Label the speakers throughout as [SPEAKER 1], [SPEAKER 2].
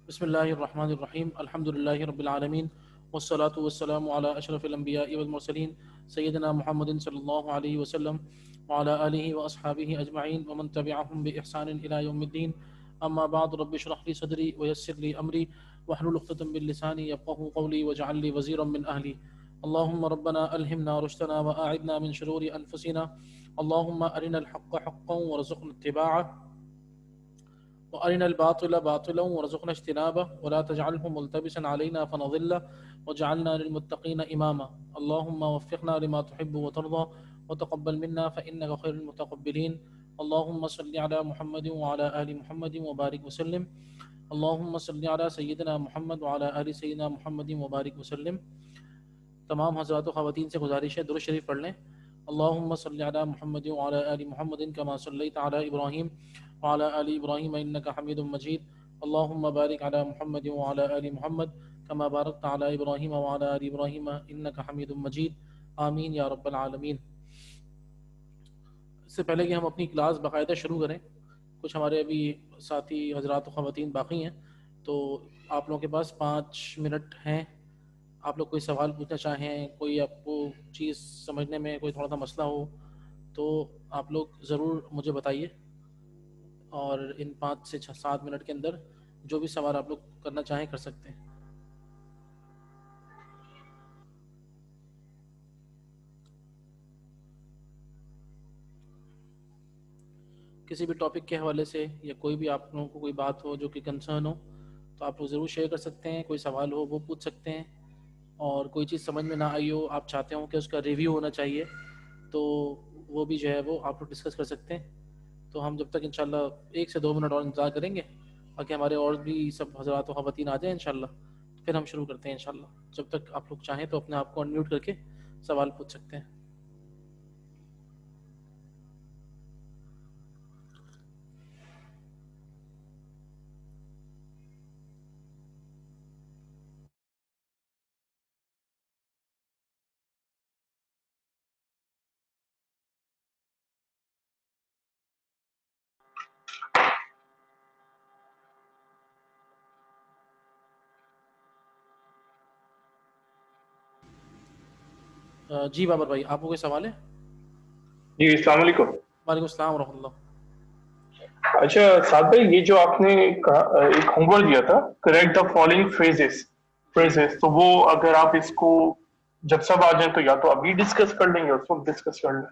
[SPEAKER 1] بسم اللہ الرحمن الرحیم الحمد للہ رب العالمین والصلاة والسلام علی اشرف الانبیاء والمرسلین سیدنا محمد صلی اللہ علیہ وسلم وعلی آلہ واصحابہ اجمعین ومن تبعہم بإحسان الی یوم الدین اما بعد رب اشرح لی صدری ویسر لی امری واحلل عقدۃ من لسانی یفقهوا قولی واجعل لی وزیرا من اہلی اللهم ربنا الہمنا رشدنا واعذنا من شرور انفسنا اللهم ارنا الحق حقا وارزقنا اتباعه وارنا الباطل باطلا وارزقنا اجتنابه ولا تجعله ملتبسا علينا فنضل واجعلنا للمتقين اماما اللهم وفقنا لما تحب وترضى وتقبل منا فانك خير المتقبلين اللهم صل على محمد وعلى ال محمد وبارك وسلم اللهم صل على سيدنا محمد وعلى ال سيدنا محمد وبارك وسلم. تمام حضرات و خواتین سے گزارش ہے درود شریف پڑھ لیں. اللہم صلی علی محمد وعلی آل محمد کما صلیت علی ابراہیم وعلی آل ابراہیم انکا حمید مجید. اللہم بارک علی محمد وعلی آل محمد کما بارکت علی ابراہیم وعلی آل ابراہیم انکا حمید مجید. آمین یا رب العالمین. اس سے پہلے کہ ہم اپنی کلاس باقاعدہ شروع کریں، کچھ ہمارے ابھی ساتھی حضرات و خواتین باقی ہیں، تو آپ لوگوں کے پاس 5 منٹ ہیں. آپ لوگ کوئی سوال پوچھنا چاہیں، کوئی آپ کو چیز سمجھنے میں کوئی تھوڑا سا مسئلہ ہو تو آپ لوگ ضرور مجھے بتائیے، اور ان 5 سے 7 منٹ کے اندر جو بھی سوال آپ لوگ کرنا چاہیں کر سکتے ہیں. کسی بھی ٹاپک کے حوالے سے یا کوئی بھی آپ لوگوں کو کوئی بات ہو جو کہ کنسرن ہو تو آپ لوگ ضرور شیئر کر سکتے ہیں. کوئی سوال ہو وہ پوچھ سکتے ہیں، اور کوئی چیز سمجھ میں نہ آئی ہو، آپ چاہتے ہوں کہ اس کا ریویو ہونا چاہیے، تو وہ بھی جو ہے وہ آپ لوگ ڈسکس کر سکتے ہیں. تو ہم جب تک انشاءاللہ 1 سے 2 منٹ اور انتظار کریں گے تاکہ ہمارے اور بھی سب حضرات و خواتین آ جائیں انشاءاللہ، پھر ہم شروع کرتے ہیں انشاءاللہ. جب تک آپ لوگ چاہیں تو اپنے آپ کو انمیوٹ کر کے سوال پوچھ سکتے ہیں. جی بابر بھائی، آپ کو کوئی سوال ہے؟
[SPEAKER 2] جی السلام علیکم.
[SPEAKER 1] وعلیکم السلام ورحمۃ اللہ.
[SPEAKER 2] اچھا سعد بھائی، یہ جو آپ نے ایک ہوم ورک دیا تھا، کریکٹ دا فالوئنگ فریزز، تو وہ اگر آپ اس کو جب سب آ جائیں تو یا تو ابھی ڈسکس کر لیں گے، اس وقت ڈسکس کر لیں.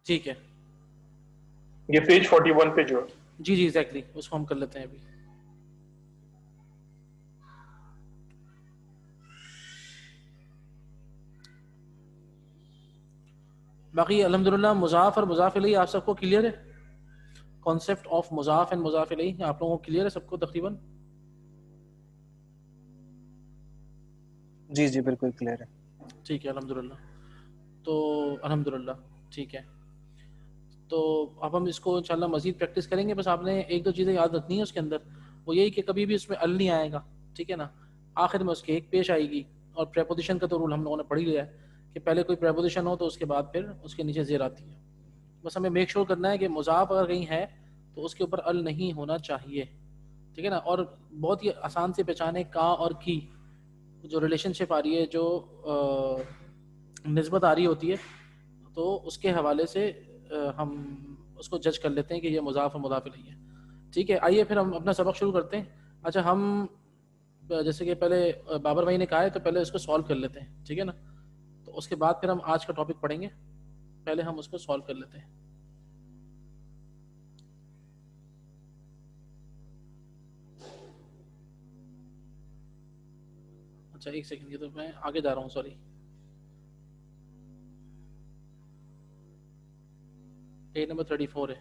[SPEAKER 1] ٹھیک ہے.
[SPEAKER 2] یہ پیج 41 پہ جو ہے.
[SPEAKER 1] جی ایگزیکٹلی، اس کو ہم کر لیتے ہیں ابھی. باقی الحمدللہ مضاف اور مضاف الیہ آپ سب کو کلیئر ہے؟ کانسیپٹ آف مضاف اینڈ مضاف الیہ آپ لوگوں کو کلیئر ہے سب کو تقریباً؟
[SPEAKER 3] جی بالکل کلیئر ہے.
[SPEAKER 1] ٹھیک ہے الحمدللہ. تو الحمدللہ ٹھیک ہے. تو اب ہم اس کو انشاءاللہ مزید پریکٹس کریں گے. بس آپ نے 1-2 چیزیں یاد رکھنی ہے اس کے اندر، وہ یہی کہ کبھی بھی اس میں ال نہیں آئے گا، ٹھیک ہے نا. آخر میں اس کے ایک پیش آئے گی. اور پریپوزیشن کا تو رول ہم لوگوں نے پڑھ ہی لیا ہے کہ پہلے کوئی پریپوزیشن ہو تو اس کے بعد پھر اس کے نیچے زیر آتی ہے. بس ہمیں میک شور کرنا ہے کہ مضاف اگر کہیں ہے تو اس کے اوپر ال نہیں ہونا چاہیے، ٹھیک ہے نا. اور بہت ہی آسان سے پہچانے کا اور کی جو ریلیشن شپ آ رہی ہے، جو نسبت آ رہی ہوتی ہے، تو اس کے حوالے سے ہم اس کو جج کر لیتے ہیں کہ یہ مضاف اور مضاف الیہ ہے. ٹھیک ہے، آئیے پھر ہم اپنا سبق شروع کرتے ہیں. اچھا، ہم جیسے کہ پہلے بابر بھائی نے کہا ہے تو پہلے اس کو سالو کر لیتے ہیں، ٹھیک ہے نا. تو اس کے بعد پھر ہم آج کا ٹاپک پڑھیں گے. پہلے ہم اس کو سالو کر لیتے ہیں. اچھا ایک سیکنڈ، یہ تو میں آگے جا رہا ہوں، سوری. پیج نمبر 34 ہے،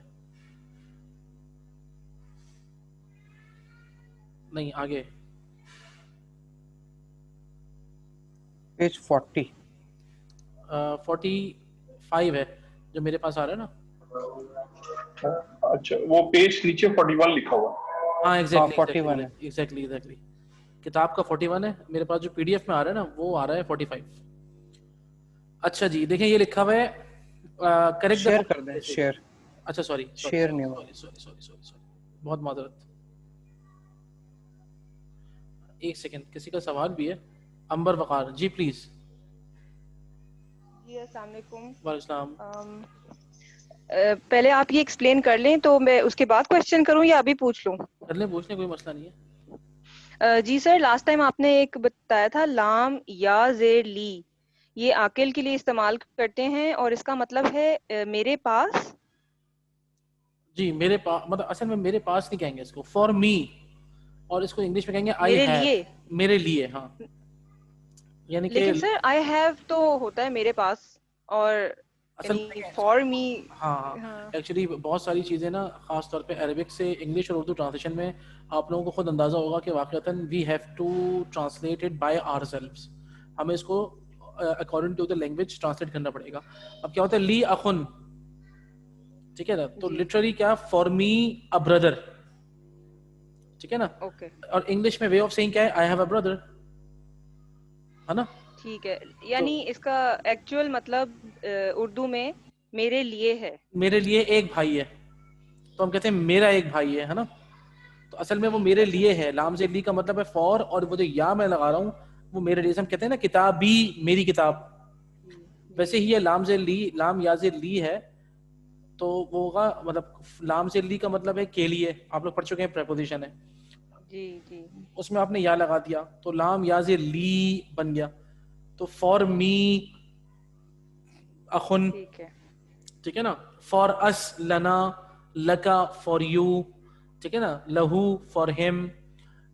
[SPEAKER 1] نہیں آگے
[SPEAKER 3] پیج
[SPEAKER 1] 45 ہے جو میرے پاس آ رہا ہے نا.
[SPEAKER 2] اچھا، وہ پیج نیچے 41 لکھا ہوا.
[SPEAKER 1] ہاں
[SPEAKER 3] ہاں
[SPEAKER 1] ایگزیکٹلی
[SPEAKER 3] 41 ہے.
[SPEAKER 1] ایگزیکٹلی کتاب کا 41 ہے، میرے پاس جو پی ڈی ایف میں آ رہا ہے نا وہ آ رہا ہے 45. اچھا جی دیکھیں، یہ لکھا ہوا ہے کریکٹ دا.
[SPEAKER 3] شیئر کر دیں، شیئر
[SPEAKER 1] اچھا سوری
[SPEAKER 3] شیئر نہیں ہوا.
[SPEAKER 1] بہت معذرت. ایک سیکنڈ, کسی کا سوال بھی ہے. امبر وقار جی پلیز.
[SPEAKER 4] جی السلام علیکم.
[SPEAKER 1] وعلیکم السلام.
[SPEAKER 4] پہلے آپ یہ ایکسپلین کر لیں تو میں اس کے بعد کوشچن کروں یا ابھی پوچھ لوں؟
[SPEAKER 1] کر لیں, پوچھنے کوئی مسئلہ نہیں ہے.
[SPEAKER 4] جی سر, لاسٹ ٹائم آپ نے ایک بتایا تھا لام یا زیر لی, یہ عاقل کے لیے استعمال کرتے ہیں اور اس کا مطلب ہے میرے پاس.
[SPEAKER 1] جی میرے پاس, مطلب اصل میں میرے پاس نہیں کہیں گے اس کو, فار می, اور اس کو انگلش میں کہیں گے آئی
[SPEAKER 4] میرے
[SPEAKER 1] ہیو,
[SPEAKER 4] لیے.
[SPEAKER 1] میرے لیے. ہاں یعنی کہ
[SPEAKER 4] لیکن سر آئی ہیو تو ہوتا ہے میرے پاس, اور
[SPEAKER 1] اصل
[SPEAKER 4] یعنی
[SPEAKER 1] میں
[SPEAKER 4] فار می.
[SPEAKER 1] ہاں
[SPEAKER 4] ہاں
[SPEAKER 1] ایکچولی بہت ساری چیزیں نا, خاص طور پہ عربک سے انگلش اور اردو ٹرانسلیشن میں آپ لوگوں کو خود اندازہ ہوگا کہ واقعتاً we have to translate it by our selves اس کو according to the language translate کرنا پڑے گا. اب کیا ہوتا ہے لی اخن, ٹھیک ہے نا, تو
[SPEAKER 4] جی
[SPEAKER 1] لٹرلی کیا فار می ا بردر, ٹھیک ہے نا,
[SPEAKER 4] اوکے
[SPEAKER 1] اور انگلش میں وے آف سیئنگ کیا ہے آئی ہیو اے بردر, ہے نا.
[SPEAKER 4] ٹھیک ہے,
[SPEAKER 1] تو
[SPEAKER 4] یعنی اس کا ایکچوئل مطلب اردو میں میرے لیے ہے.
[SPEAKER 1] میرے لیے ایک بھائی ہے, تو ہم کہتے ہیں میرا ایک بھائی ہے نا. تو اصل میں وہ
[SPEAKER 4] ٹھیک
[SPEAKER 1] میرے
[SPEAKER 4] ہے
[SPEAKER 1] لیے ہے, لام سے لی کا مطلب ہے فور, اور وہ جو یا میں لگا رہا ہوں وہ میرے لیے, ہم کہتے ہیں نا کتابی, میری کتاب,
[SPEAKER 4] جی
[SPEAKER 1] ویسے
[SPEAKER 4] جی
[SPEAKER 1] ہی یہ لام سے لی, لام یا سے لی ہے تو وہ ہوگا, مطلب لام سے لی کا مطلب ہے کے لیے, آپ لوگ پڑھ چکے ہیں پریپوزیشن ہے,
[SPEAKER 4] جی جی
[SPEAKER 1] اس میں آپ نے یا لگا دیا تو لام یا سے لی بن گیا. تو فار می اخن,
[SPEAKER 4] ٹھیک ہے
[SPEAKER 1] ٹھیک ہے نا, فار اس لنا, لکا فار یو, ٹھیک ہے نا, لہو فار ہم,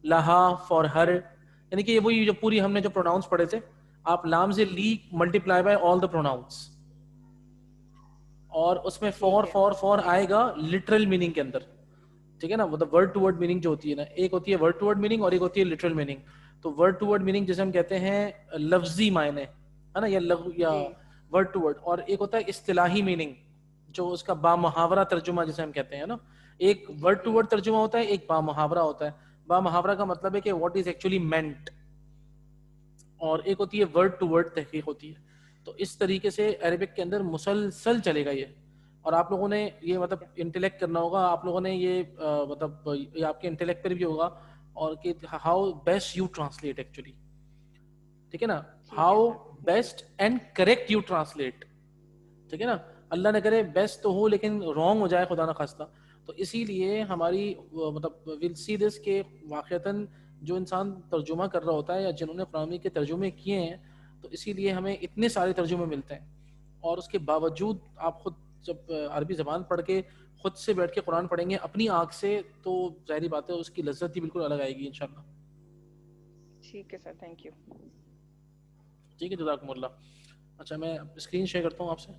[SPEAKER 1] لہا فار ہر, یعنی کہ وہی جو پوری ہم نے جو پروناؤنس پڑھے تھے, آپ لام سے لی multiply by all the pronouns, اور اس میں فور
[SPEAKER 4] ٹھیک ہے
[SPEAKER 1] فور فور آئے گا لٹرل میننگ کے اندر, ٹھیک ہے نا, مطلب ورڈ ٹو ورڈ میننگ جو ہوتی ہے نا, ایک ہوتی ہے ورڈ ٹو ورڈ میننگ اور ایک ہوتی ہے لٹرل میننگ. تو ورڈ ٹو ورڈ میننگ جسے ہم کہتے ہیں لفظی معنی, ہے نا, یا یا
[SPEAKER 4] جی
[SPEAKER 1] ورڈ ٹو ورڈ, اور ایک ہوتا ہے اصطلاحی میننگ جو اس کا با محاورہ ترجمہ جسے ہم کہتے ہیں نا. ایک
[SPEAKER 4] جی
[SPEAKER 1] ورڈ ٹو
[SPEAKER 4] جی
[SPEAKER 1] ورڈ ترجمہ ہوتا ہے, ایک با محاورہ ہوتا ہے. با محاورہ کا مطلب ہے کہ واٹ از ایکچولی مینٹ, اور ایک ہوتی ہے ورڈ ٹو ورڈ تحقیق ہوتی ہے. تو اس طریقے سے عربک کے اندر مسلسل چلے گا یہ, اور آپ لوگوں نے یہ مطلب انٹلیکٹ کرنا ہوگا, آپ لوگوں نے یہ مطلب یہ آپ کے انٹلیکٹ پر بھی ہوگا, اور کہ how best you translate actually, ٹھیک ہے نا,
[SPEAKER 4] ٹھیک ہے
[SPEAKER 1] how
[SPEAKER 4] sir.
[SPEAKER 1] Best and correct you translate, ٹھیک ہے نا. اللہ نہ کرے بیسٹ تو ہو لیکن رانگ ہو جائے, خدا نہ خواستہ. تو اسی لیے ہماری مطلب ول سی دس کہ واقعتاً جو انسان ترجمہ کر رہا ہوتا ہے یا جنہوں نے قرآن کے ترجمے کیے ہیں, تو اسی لیے ہمیں اتنے سارے ترجمے ملتے ہیں, اور اس کے باوجود آپ خود جب عربی زبان پڑھ کے خود سے بیٹھ کے قرآن پڑھیں گے اپنی آنکھ سے, تو ظاہری بات ہے اس کی لذت ہی بالکل الگ آئے گی انشاءاللہ.
[SPEAKER 4] ٹھیک ہے سر, تھینک یو.
[SPEAKER 1] ٹھیک ہے, جزاکم اللہ. اچھا میں اسکرین شیئر کرتا ہوں آپ سے.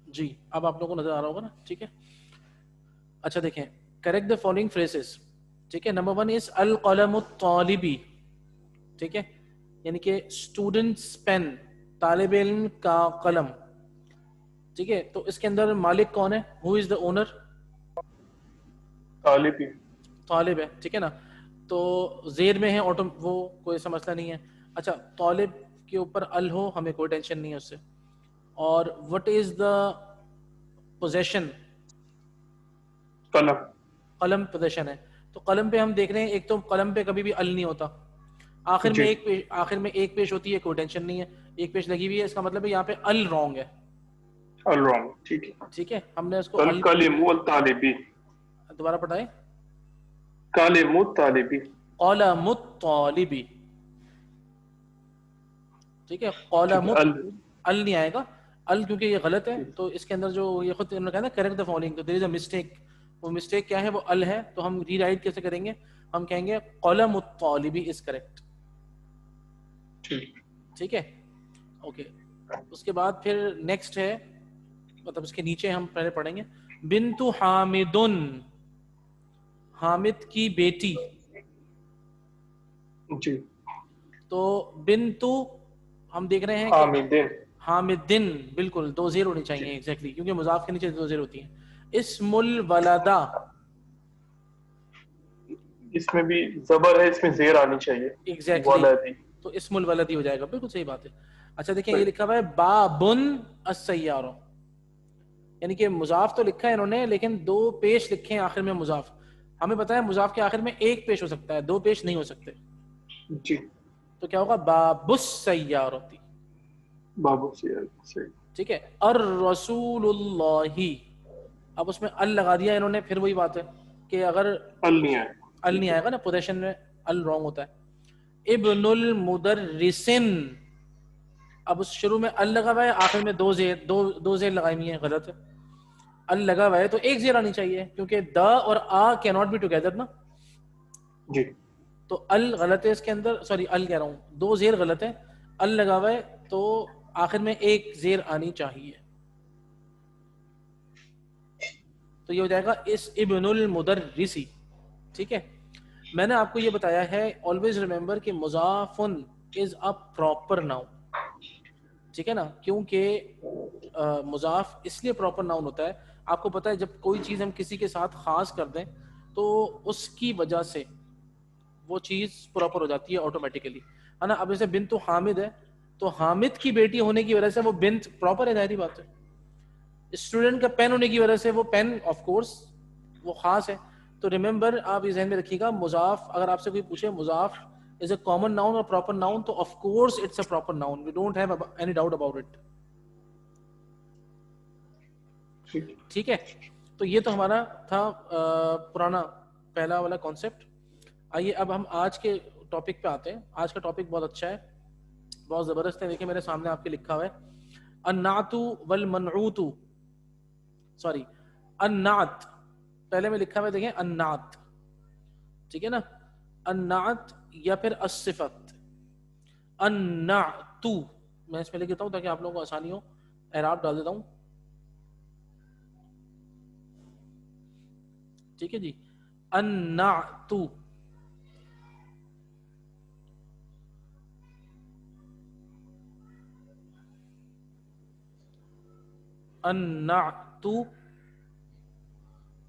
[SPEAKER 1] جی اب آپ لوگوں کو نظر آ رہا ہوگا نا, ٹھیک ہے. اچھا دیکھیں, کریکٹ دا فالوئنگ فریزز, ٹھیک ہے. نمبر 1 از القلم الطالبی, ٹھیک ہے, یعنی کہ اسٹوڈنٹس پین, طالب علم کا قلم, ٹھیک ہے. تو اس کے اندر مالک کون ہے, ہو از دا اونر,
[SPEAKER 2] طالبی,
[SPEAKER 1] طالب ہے, ٹھیک ہے نا. تو زیر میں ہے آٹو, وہ کوئی ایسا مسئلہ نہیں ہے. اچھا طالب کے اوپر ال ہو, ہمیں کوئی ٹینشن نہیں ہے اس سے. اور وٹ از دا پوزیشن,
[SPEAKER 2] قلم,
[SPEAKER 1] قلم پوزیشن ہے. تو قلم پہ ہم دیکھ رہے ہیں, ایک تو قلم پہ کبھی بھی ال نہیں ہوتا, آخر
[SPEAKER 2] جی,
[SPEAKER 1] میں ایک پیش ہوتی ہے, کوئی ٹینشن نہیں ہے, ایک پیش لگی ہوئی ہے, اس کا مطلب ہے یہاں پہ ال رانگ ہے,
[SPEAKER 2] الرانگ, ٹھیک ہے.
[SPEAKER 1] ٹھیک ہے. ہم نے اس کو ال,
[SPEAKER 2] القلم الطالبی,
[SPEAKER 1] دوبارہ پڑھائیں,
[SPEAKER 2] قلم الطالبی,
[SPEAKER 1] قلم الطالبی, ٹھیک ہے.
[SPEAKER 2] ٹھیک
[SPEAKER 1] قلم
[SPEAKER 2] ہے.
[SPEAKER 1] ال نہیں آئے گا, ال کیونکہ یہ غلط ہے, تو اس کے اندر جو یہ خود انہوں نے کہا نا کریکٹ دا فالوئنگ, تو دیر از اے مسٹیک. وہ مسٹیک کیا ہے, وہ ال ہے, تو ہم ری رائٹ کیسے کریں گے, ہم کہیں گے قلم الطالبی از کریکٹ,
[SPEAKER 2] ٹھیک,
[SPEAKER 1] ٹھیک ہے. اوکے. اس کے بعد پھر نیکسٹ ہے, مطلب اس کے نیچے ہم پہلے پڑھیں گے, بنت حامد, حامد کی بیٹی,
[SPEAKER 2] جی.
[SPEAKER 1] تو بنتو ہم دیکھ رہے ہیں کہ
[SPEAKER 2] حامدین,
[SPEAKER 1] حامدن, بالکل دو زیر ہونی
[SPEAKER 2] جی,
[SPEAKER 1] چاہیے ایگزیکٹلی, کیونکہ مضاف کے نیچے دو زیر ہوتی ہیں. اسم الولدہ,
[SPEAKER 2] اس میں بھی زبر ہے, اس میں زیر آنی چاہیے,
[SPEAKER 1] ایگزیکٹلی,
[SPEAKER 2] ولدی,
[SPEAKER 1] تو اسم الولد ہی ہو جائے گا, بالکل صحیح بات ہے. اچھا دیکھیں یہ
[SPEAKER 2] صحیح,
[SPEAKER 1] لکھا ہوا ہے بابن السیارہ, یعنی کہ مضاف تو لکھا ہے انہوں نے لیکن 2 پیش لکھے ہیں آخر میں مضاف. ہمیں پتا ہے مضاف کے آخر میں 1 پیش ہو سکتا ہے, 2 پیش نہیں ہو سکتے.
[SPEAKER 2] جی
[SPEAKER 1] تو کیا ہوگا باب السیارتی.
[SPEAKER 2] بابو سے
[SPEAKER 1] ٹھیک ہے. الرسول اللہ, اب اس میں ال لگا دیا انہوں نے, پھر وہی بات ہے کہ اگر
[SPEAKER 2] ال نہیں آئے
[SPEAKER 1] ال نہیں آئے گا نا پوزیشن میں ال رانگ ہوتا ہے. ابن المدرسن, اب اس شروع میں ال لگا ہوا ہے, آخر میں 2 زیر, دو زیر لگائی ہوئی ہیں, غلط ہے. ال لگا ہوا ہے تو 1 زیر آنی چاہیے کیونکہ دا اور آ کی ناٹ بی ٹوگیدر نا.
[SPEAKER 2] جی
[SPEAKER 1] تو ال غلط ہے اس کے اندر, سوری ال کہہ رہا ہوں, 2 زیر غلط ہے. ال لگا ہوا ہے تو آخر میں 1 زیر آنی چاہیے. تو یہ ہو جائے گا اس ابن المدرسی. ٹھیک ہے. میں نے آپ کو یہ بتایا ہے always remember کہ مضافن is a proper noun. ٹھیک ہے نا, کیونکہ مضاف اس لیے پراپر ناؤن ہوتا ہے, آپ کو پتا ہے جب کوئی چیز ہم کسی کے ساتھ خاص کر دیں تو اس کی وجہ سے وہ چیز پراپر ہو جاتی ہے آٹومیٹیکلی, ہے نا. اب جیسے بنت حامد ہے تو حامد کی بیٹی ہونے کی وجہ سے وہ بنت پراپر ہے, ظاہری بات ہے. اسٹوڈنٹ کا پین ہونے کی وجہ سے وہ پین آف کورس وہ خاص ہے. تو ریممبر آپ یہ ذہن میں رکھیے گا, مضاف اگر آپ سے کوئی پوچھے مضاف is a common noun or proper noun, تو of course it's a proper noun, we don't have any doubt about it. ٹھیک ہے. تو یہ تو ہمارا تھا پرانا پہلا والا کانسیپٹ. آئیے اب ہم آج کے ٹاپک پہ آتے ہیں. آج کا ٹاپک بہت اچھا ہے, بہت زبردست ہے. دیکھیں میرے سامنے آپ کے لکھا ہوا ہے النعت والمنعوت, سوری النعت پہلے میں لکھا ہوا ہے, دیکھیں النعت, ٹھیک ہے نا, النعت یا پھر الصفت. النعت میں اس میں لکھ دیتا ہوں تاکہ آپ لوگوں کو آسانی ہو, اعراب ڈال دیتا ہوں. ٹھیک ہے جی. النعت النعت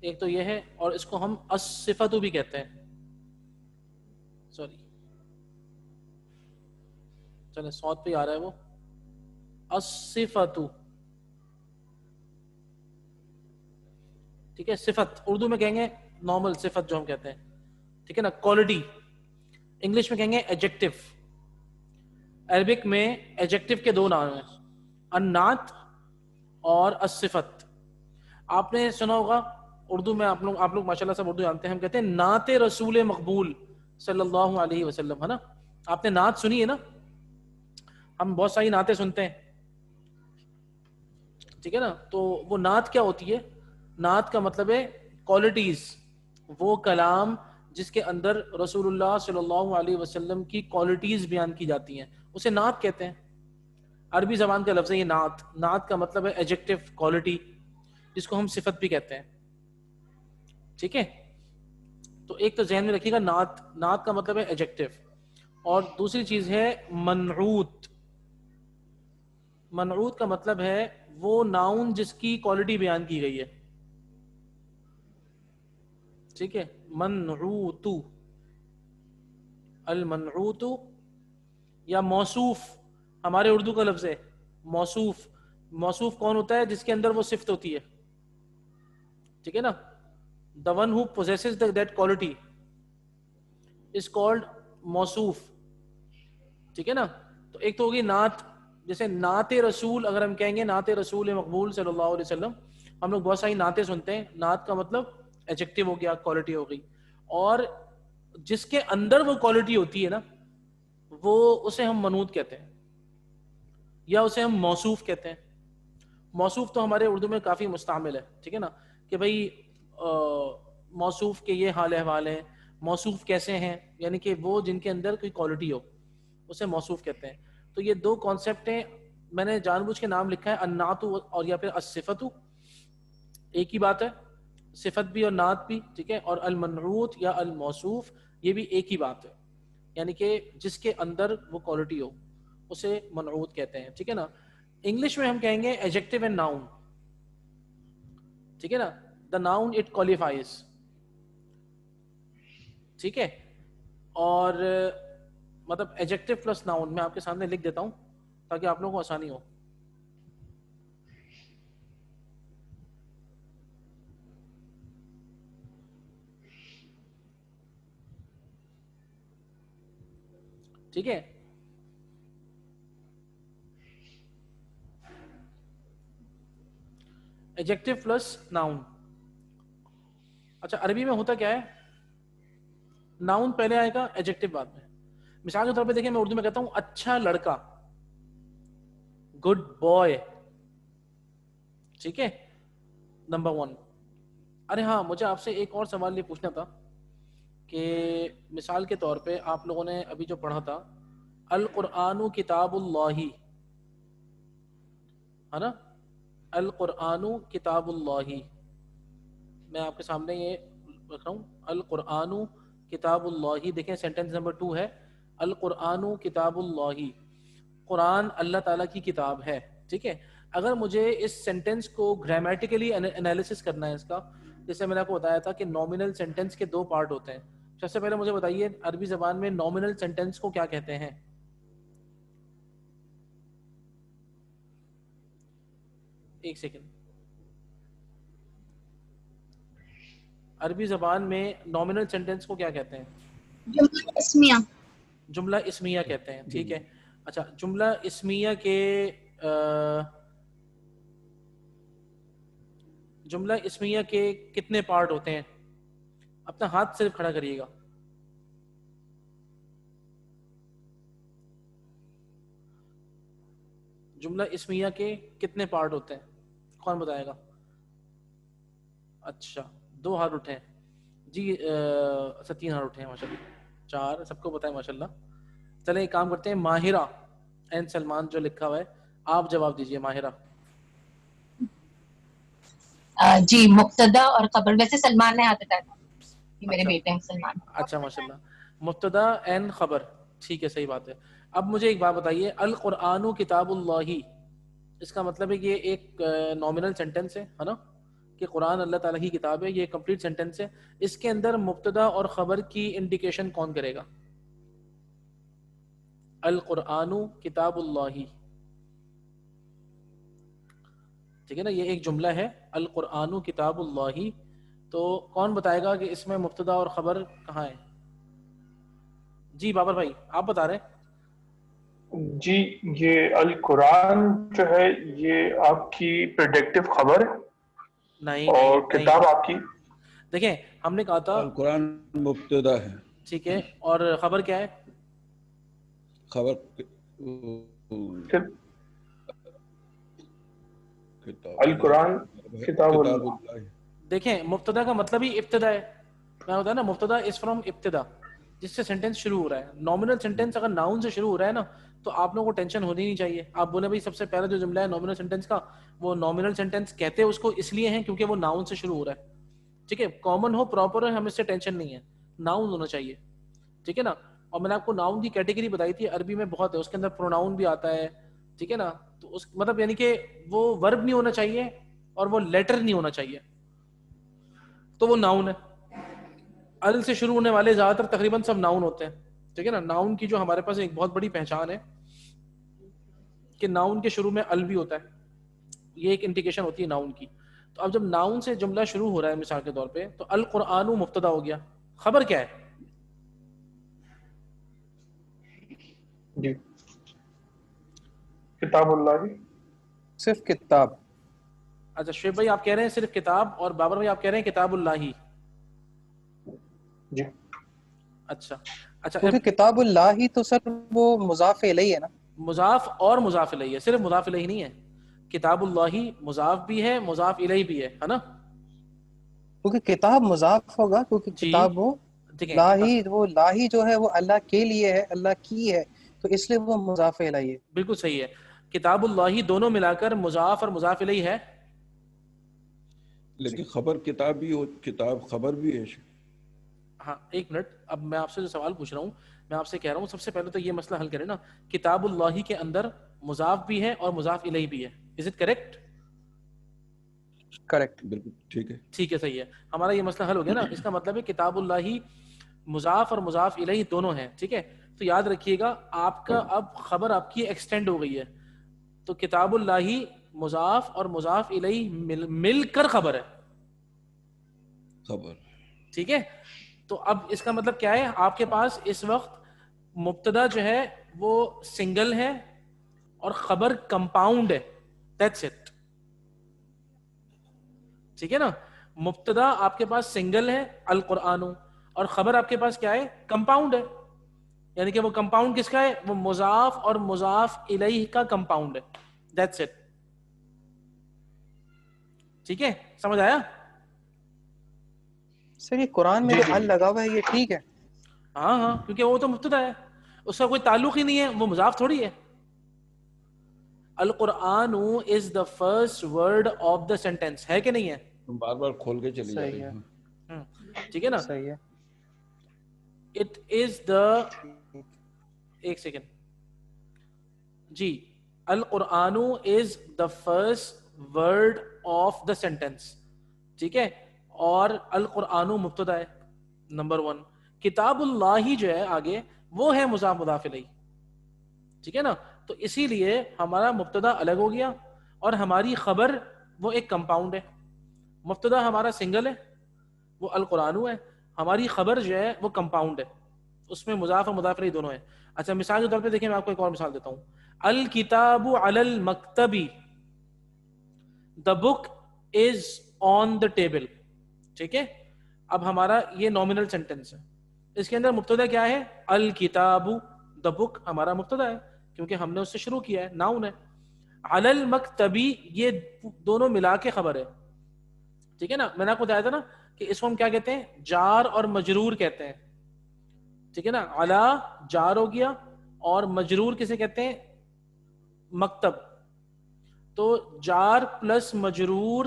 [SPEAKER 1] ایک تو یہ ہے, اور اس کو ہم الصفت بھی کہتے ہیں. سوری چلے سوت پہ آ رہا ہے وہ الصفت. ٹھیک ہے. صفت اردو میں کہیں گے نارمل صفت جو ہم کہتے ہیں, ٹھیک ہے نا, کوالٹی. انگلش میں کہیں گے ایڈجیکٹو. عربک میں ایڈجیکٹو کے 2 نام ہیں, النعت اور الصفت. آپ نے سنا ہوگا اردو میں, آپ لوگ ماشاءاللہ سب اردو جانتے ہیں, ہم کہتے ہیں نعت رسول مقبول صلی اللہ علیہ وسلم, ہے نا. آپ نے نعت سنی ہے نا, ہم بہت ساری نعتیں سنتے ہیں, ٹھیک ہے نا. تو وہ نعت کیا ہوتی ہے؟ نعت کا مطلب ہے کوالٹیز, وہ کلام جس کے اندر رسول اللہ صلی اللہ علیہ وسلم کی کوالٹیز بیان کی جاتی ہیں, اسے نعت کہتے ہیں. عربی زبان کا لفظ ہے یہ نعت. نعت کا مطلب ہے ایڈجیکٹو, کوالٹی, جس کو ہم صفت بھی کہتے ہیں. ٹھیک ہے. تو ایک تو ذہن میں رکھیے گا نعت, نعت کا مطلب ہے ایڈجیکٹو. اور دوسری چیز ہے منعوت. منعوت کا مطلب ہے وہ ناؤن جس کی کوالٹی بیان کی گئی ہے. ٹھیک ہے. منعوت, المنعوت یا موصوف, ہمارے اردو کا لفظ ہے موصوف. موصوف کون ہوتا ہے؟ جس کے اندر وہ صفت ہوتی ہے, ٹھیک ہے نا. the one who possesses that quality is called موصوف, ٹھیک ہے نا. تو ایک تو ہوگی نعت, جیسے نعت رسول اگر ہم کہیں گے نعت رسول مقبول صلی اللہ علیہ وسلم, ہم لوگ بہت ساری نعتیں سنتے ہیں. نعت کا مطلب ایڈجیکٹو ہو گیا, کوالٹی ہو گئی, اور جس کے اندر وہ کوالٹی ہوتی ہے نا وہ اسے ہم منعوت کہتے ہیں یا اسے ہم موصوف کہتے ہیں. موصوف تو ہمارے اردو میں کافی مستعمل ہے, ٹھیک ہے نا, کہ بھئی موصوف کے یہ حال احوال ہیں. موصوف کیسے ہیں؟ یعنی کہ وہ جن کے اندر کوئی کوالٹی ہو, اسے موصوف کہتے ہیں. تو یہ 2 کانسیپٹ ہیں, میں نے جان بوجھ کے نام لکھا ہے النعت اور یا پھر الصفت, ایک ہی بات ہے, صفت بھی اور نعت بھی, ٹھیک ہے. اور المنعوت یا الموصوف یہ بھی ایک ہی بات ہے, یعنی کہ جس کے اندر وہ کوالٹی ہو اسے منعوت کہتے ہیں, ٹھیک ہے نا. انگلش میں ہم کہیں گے ایڈجیکٹو اینڈ ناؤن, ٹھیک ہے نا. the noun it qualifies, ٹھیک ہے. اور مطلب ایڈجیکٹو پلس ناؤن میں آپ کے سامنے لکھ دیتا ہوں تاکہ آپ لوگوں کو آسانی ہو. ٹھیک ہے. Adjective plus noun. اچھا عربی میں ہوتا کیا ہے, ناؤن پہلے آئے گا, ایڈجیکٹو بعد میں. مثال کے طور پہ دیکھیں, میں اردو میں کہتا ہوں اچھا لڑکا, گڈ بوائے, ٹھیک ہے, نمبر 1. ارے ہاں, مجھے آپ سے ایک اور سوال یہ پوچھنا تھا کہ مثال کے طور پہ آپ لوگوں نے ابھی جو پڑھا تھا القرآن کتاب اللہ, ہے نا, القرآن کتاب اللہ, میں آپ کے سامنے یہ رکھ رہا ہوں, القرآن کتاب اللہ. دیکھیں سینٹنس نمبر 2 ہے القرآن کتاب اللہ, قرآن اللہ تعالیٰ کی کتاب ہے, ٹھیک ہے. اگر مجھے اس سینٹنس کو گرامیٹیکلی انالیسس کرنا ہے اس کا, جیسے میں نے آپ کو بتایا تھا کہ نومینل سینٹنس کے 2 پارٹ ہوتے ہیں. سب سے پہلے مجھے بتائیے عربی زبان میں نومینل سینٹنس کو کیا کہتے ہیں؟ ایک سیکنڈ. عربی زبان میں نومینل سینٹنس کو کیا کہتے ہیں؟
[SPEAKER 5] جملہ اسمیہ.
[SPEAKER 1] جملہ اسمیہ کہتے ہیں, ٹھیک ہے. اچھا جملہ اسمیہ کے جملہ اسمیہ کے کتنے پارٹ ہوتے ہیں؟ اپنا ہاتھ صرف کھڑا کریے گا. جملہ اسمیہ کے کتنے پارٹ ہوتے ہیں, کون بتائے گا؟ اچھا 2 ہاتھ اٹھے ہیں جی, 3 ہاتھ اٹھے ہیں ماشاء اللہ, 4 سب کو پتہ ہے ماشاء اللہ. چلیں ایک کام کرتے ہیں, ماہرہ این سلمان جو لکھا ہوا ہے آپ جواب دیجئے. ماہرہ.
[SPEAKER 5] جی مبتدا اور خبر, ویسے سلمان نے ہاتھ اٹھایا تھا, یہ میرے
[SPEAKER 1] اچھا.
[SPEAKER 5] بیٹے ہیں سلمان.
[SPEAKER 1] اچھا ماشاء اللہ, مبتدا این خبر, ٹھیک ہے, صحیح بات ہے. اب مجھے ایک بات بتائیے, القرآن کتاب اللہ, اس کا مطلب ہے کہ یہ ایک نومینل سینٹنس ہے نا, کہ قرآن اللہ تعالیٰ کی کتاب ہے, یہ کمپلیٹ سینٹنس ہے. اس کے اندر مبتدا اور خبر کی انڈیکیشن کون کرے گا؟ القرآن کتاب اللہ, ٹھیک ہے نا, یہ ایک جملہ ہے القرآن کتاب اللہ. تو کون بتائے گا کہ اس میں مبتدا اور خبر کہاں ہے؟ جی بابر بھائی آپ بتا رہے ہیں.
[SPEAKER 2] جی یہ القرآن جو ہے یہ آپ کی پریڈکٹیو خبر ہے,
[SPEAKER 1] نہیں
[SPEAKER 2] اور
[SPEAKER 1] نہیں
[SPEAKER 2] کتاب آپ کی,
[SPEAKER 1] دیکھیں ہم نے کہا تھا
[SPEAKER 6] القرآن مبتدا ہے,
[SPEAKER 1] ٹھیک ہے, اور خبر کیا ہے؟
[SPEAKER 6] خبر
[SPEAKER 2] القرآن کتاب اللہ.
[SPEAKER 1] دیکھیں مبتدا کا مطلب ہی ابتدا ہے, میں بتا نا مبتدا از فرام ابتدا, جس سے سینٹنس شروع ہو رہا ہے. نومینل سینٹنس اگر ناؤن سے شروع ہو رہا ہے نا تو آپ لوگوں کو ٹینشن ہونی نہیں چاہیے. آپ بولے بھائی سب سے پہلا جو جملہ ہے نومینل سینٹنس کا, وہ نومینل سینٹنس کہتے ہیں اس کو اس لیے ہیں کیونکہ وہ ناؤن سے شروع ہو رہا ہے, ٹھیک ہے. کامن ہو پراپر ہو ہم اس سے ٹینشن نہیں ہے, ناؤن ہونا چاہیے, ٹھیک ہے نا. اور میں نے آپ کو ناؤن کی کیٹیگری بتائی تھی, عربی میں بہت ہے, اس کے اندر پروناؤن بھی آتا ہے, ٹھیک ہے نا. تو اس مطلب یعنی کہ وہ ورب نہیں ہونا چاہیے اور وہ لیٹر نہیں ہونا چاہیے, تو وہ ناؤن ہے. ال سے شروع ہونے والے زیادہ تر تقریباً سب ناؤن ہوتے ہیں, ٹھیک ہے نا. ناؤن کی جو ہمارے پاس ایک بہت بڑی پہچان ہے کہ ناؤن کے شروع میں ال بھی ہوتا ہے, یہ ایک انڈیکیشن ہوتی ہے ناؤن کی. تو اب جب ناؤن سے جملہ شروع ہو رہا ہے مثال کے طور پہ, تو القرآن مبتدا ہو گیا, خبر کیا ہے؟
[SPEAKER 2] جی کتاب اللہ کی,
[SPEAKER 3] صرف کتاب.
[SPEAKER 1] اچھا شعیب بھائی آپ کہہ رہے ہیں صرف کتاب, اور بابر بھائی آپ کہہ رہے ہیں کتاب اللہ ہی.
[SPEAKER 2] جی
[SPEAKER 1] اچھا اچھا,
[SPEAKER 3] کیونکہ کتاب اللہ ہی تو سر وہ مضاف الیہ ہے نا.
[SPEAKER 1] مضاف اور مضاف الیہ ہے, صرف مضاف الیہ نہیں ہے. کتاب اللہ مضاف بھی ہے مضاف الیہ بھی ہے نا.
[SPEAKER 3] کیونکہ کتاب مضاف ہوگا, کیونکہ
[SPEAKER 1] جی
[SPEAKER 3] کتاب وہ
[SPEAKER 1] دیکھیں
[SPEAKER 3] لاہی, وہ لاہی جو ہے وہ اللہ کے لیے ہے, اللہ کی ہے, تو اس لیے وہ مضاف الیہ ہے.
[SPEAKER 1] بالکل صحیح ہے. کتاب اللہ دونوں ملا کر مضاف اور مضاف الیہ ہے,
[SPEAKER 6] لیکن خبر کتاب بھی ہو, کتاب خبر بھی ہے.
[SPEAKER 1] ہاں ایک منٹ, اب میں آپ سے جو سوال پوچھ رہا ہوں, میں آپ سے کہہ رہا ہوں سب سے پہلے تو یہ مسئلہ حل کریں نا, کتاب اللہ کے اندر مضاف بھی ہے اور مضاف الیہ بھی ہے, از اٹ کریکٹ؟
[SPEAKER 3] کریکٹ,
[SPEAKER 6] بالکل ٹھیک ہے,
[SPEAKER 1] ٹھیک ہے, صحیح ہے, ہمارا یہ مسئلہ حل ہو گیا نا. اس کا مطلب ہے کتاب اللہ مضاف اور مضاف الیہ دونوں ہیں, ٹھیک ہے. تو یاد رکھیے گا آپ کا اب خبر آپ کی ایکسٹینڈ ہو گئی ہے, تو کتاب اللہ مضاف اور مضاف الیہ مل کر خبر ہے,
[SPEAKER 6] خبر,
[SPEAKER 1] ٹھیک ہے. تو اب اس کا مطلب کیا ہے, آپ کے پاس اس وقت مبتدا جو ہے وہ سنگل ہے اور خبر کمپاؤنڈ ہے. That's it. ٹھیک ہے نا, مبتدا آپ کے پاس سنگل ہے القرآن, اور خبر آپ کے پاس کیا ہے, کمپاؤنڈ ہے. یعنی کہ وہ کمپاؤنڈ کس کا ہے, وہ مضاف اور مضاف الیہ کا کمپاؤنڈ ہے. That's it. ٹھیک ہے, سمجھ آیا؟
[SPEAKER 3] سر یہ قرآن میں جو ال لگا ہوا ہے یہ ٹھیک ہے؟
[SPEAKER 1] ہاں ہاں, کیونکہ وہ تو مبتدا ہے, اس کا کوئی تعلق ہی نہیں ہے, وہ مضاف تھوڑی ہے. القرآن is the first word of the sentence, ہے کہ نہیں ہے؟
[SPEAKER 6] تم بار بار کھول کے چلی جا رہی
[SPEAKER 3] صحیح ہے.
[SPEAKER 6] ہو.
[SPEAKER 1] ٹھیک ہے نا.
[SPEAKER 3] صحیح ہے.
[SPEAKER 1] اٹ از دا, ایک سیکنڈ جی, القرآن is the first word of the sentence. ٹھیک ہے, اور القرآن مبتدا ہے نمبر 1. کتاب اللہ جو ہے آگے وہ ہے مضاف مضاف الیہ. ٹھیک ہے نا, تو اسی لیے ہمارا مبتدا الگ ہو گیا اور ہماری خبر وہ ایک کمپاؤنڈ ہے. مبتدا ہمارا سنگل ہے وہ القرآن ہے, ہماری خبر جو ہے وہ کمپاؤنڈ ہے, اس میں مضاف اور مضاف الیہ دونوں ہیں. اچھا مثال کے طور پہ دیکھیں, میں آپ کو ایک اور مثال دیتا ہوں. الکتاب علی المکتبی, دا بک از آن دا ٹیبل. ٹھیک ہے, اب ہمارا یہ نومینل سینٹینس ہے, اس کے اندر مبتدا کیا ہے, الکتاب, دا بک ہمارا مبتدا ہے کیونکہ ہم نے اس سے شروع کیا ہے, ناؤن ہے. علی المکتبی یہ دونوں ملا کے خبر ہے. ٹھیک ہے نا, میں نے آپ کو بتایا تھا نا کہ اس کو ہم کیا کہتے ہیں, جار اور مجرور کہتے ہیں. ٹھیک ہے نا, علی جار ہو گیا اور مجرور کسے کہتے ہیں, مکتب. تو جار پلس مجرور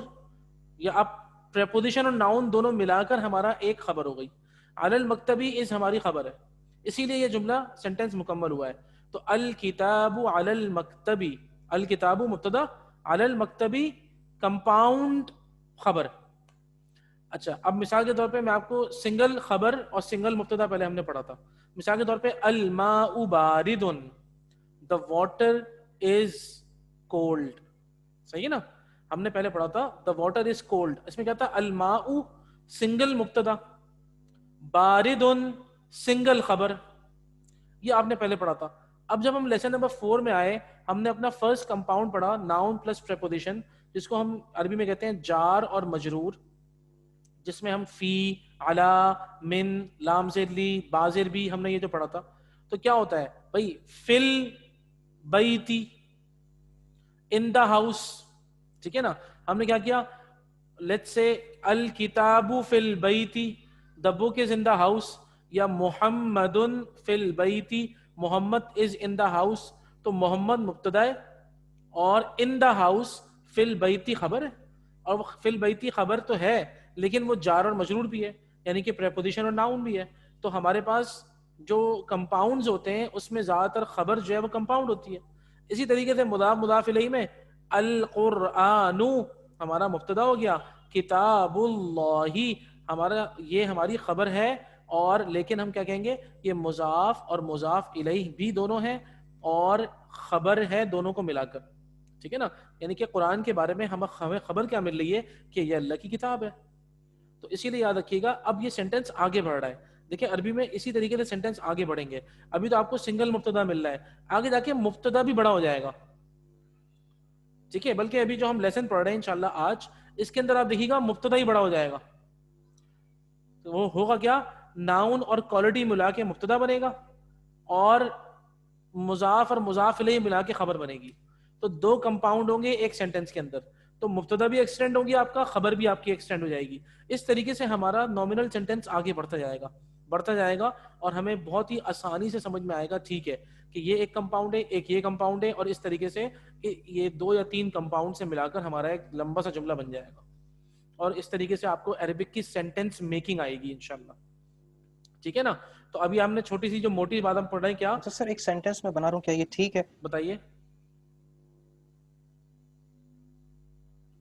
[SPEAKER 1] یا اب پریپوزیشن اور ناؤن دونوں ملا کر ہمارا ایک خبر ہو گئی. علی المکتبی از ہماری خبر ہے, اسی لیے یہ جملہ سینٹینس مکمل ہوا ہے. تو الکتاب علی المکتبی, الکتاب مبتدا, علی المکتبی کمپاؤنڈ خبر. اچھا, اب مثال کے طور پہ میں آپ کو سنگل خبر اور سنگل مبتدا پہلے ہم نے پڑھا تھا. مثال کے طور پہ الماء بارد, دا واٹر از کولڈ. صحیح ہے نا, ہم نے پہلے پڑھا تھا دا واٹر از کولڈ, اس میں کیا تھا, الماء سنگل مبتدا, بارد سنگل خبر, یہ آپ نے پہلے پڑھا تھا. اب جب ہم لیسن نمبر 4 میں آئے, ہم نے اپنا فرسٹ کمپاؤنڈ پڑھا, ناؤن پلس پریپوزیشن, جس کو ہم عربی میں کہتے ہیں جار اور مجرور, جس میں ہم فی, علا, من, لام زیر لی, بازر بھی, ہم نے یہ جو پڑھا تھا. تو کیا ہوتا ہے بھائی, فل بیتی, ان دا ہاؤس. ٹھیک ہے نا, ہم نے کیا کیا, لیٹس سے الکتاب فی البیتی, دا بک از ان دا ہاؤس, یا محمد فی البیتی, محمد از ان دا ہاؤس. تو محمد مبتدا ہے اور ان دا ہاؤس فی البیتی خبر ہے, اور فی البیتی خبر تو ہے لیکن وہ جار اور مجرور بھی ہے, یعنی کہ پریپوزیشن اور ناؤن بھی ہے. تو ہمارے پاس جو کمپاؤنڈز ہوتے ہیں اس میں زیادہ تر خبر جو ہے وہ کمپاؤنڈ ہوتی ہے. اسی طریقے سے مضاف مضاف الیہ میں القرآن ہمارا مبتدا ہو گیا, کتاب اللہ ہمارا یہ ہماری خبر ہے, اور لیکن ہم کیا کہیں گے, یہ مضاف اور مضاف الیہ بھی دونوں ہیں اور خبر ہے دونوں کو ملا کر. ٹھیک ہے نا, یعنی کہ قرآن کے بارے میں ہمیں خبر کیا مل رہی ہے کہ یہ اللہ کی کتاب ہے. تو اسی لیے یاد رکھیے گا. اب یہ سینٹینس آگے بڑھ رہا ہے, دیکھیں عربی میں اسی طریقے سے سینٹینس آگے بڑھیں گے. ابھی تو آپ کو سنگل مبتدا مل رہا ہے, آگے جا کے مبتدا بھی بڑا ہو جائے گا. ٹھیک ہے, بلکہ ابھی جو ہم لیسن پڑھ رہے ہیں انشاءاللہ آج, اس کے اندر آپ دیکھیے گا مبتدا ہی بڑا ہو جائے گا. تو وہ ہوگا کیا, ناؤن اور کوالٹی ملا کے مبتدا بنے گا اور مضاف اور مضاف الیہ ملا کے خبر بنے گی. تو دو کمپاؤنڈ ہوں گے ایک سینٹینس کے اندر, تو مبتدا بھی ایکسٹینڈ ہوگی آپ کا, خبر بھی آپ کی ایکسٹینڈ ہو جائے گی. اس طریقے سے ہمارا نومینل سینٹینس آگے بڑھتا جائے گا اور ہمیں بہت ہی آسانی سے سمجھ میں آئے گا, ٹھیک ہے کہ یہ ایک کمپاؤنڈ ہے, ایک یہ کمپاؤنڈ ہے, اور اس طریقے سے یہ 2 یا 3 کمپاؤنڈ سے ملا کر ہمارا ایک لمبا سا جملہ بن جائے گا. اور اس طریقے سے آپ کو عربک کی سینٹینس میکنگ آئے گی انشاءاللہ. ٹھیک ہے نا. تو ابھی ہم نے چھوٹی سی جو موٹی بات ہم پڑھ رہے ہیں, کیا
[SPEAKER 3] اچھا سر ایک سینٹینس میں بنا رہا ہوں, کیا یہ ٹھیک ہے؟
[SPEAKER 1] بتائیے.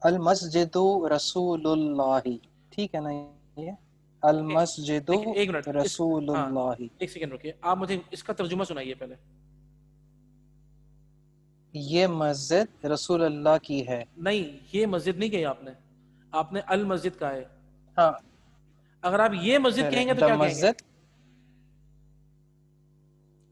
[SPEAKER 3] المسجد رسول اللہ, ٹھیک ہے نا یہ المسجد
[SPEAKER 1] ایک منٹ,
[SPEAKER 3] رسول اللہ.
[SPEAKER 1] ایک سیکنڈ رکیے, آپ مجھے اس کا ترجمہ سنائیے پہلے.
[SPEAKER 3] یہ مسجد رسول اللہ کی ہے.
[SPEAKER 1] نہیں, یہ مسجد نہیں کہی آپ نے المسجد کہا ہے.
[SPEAKER 3] ہاں,
[SPEAKER 1] اگر آپ یہ مسجد کہیں گے تو کیا کہیں گے؟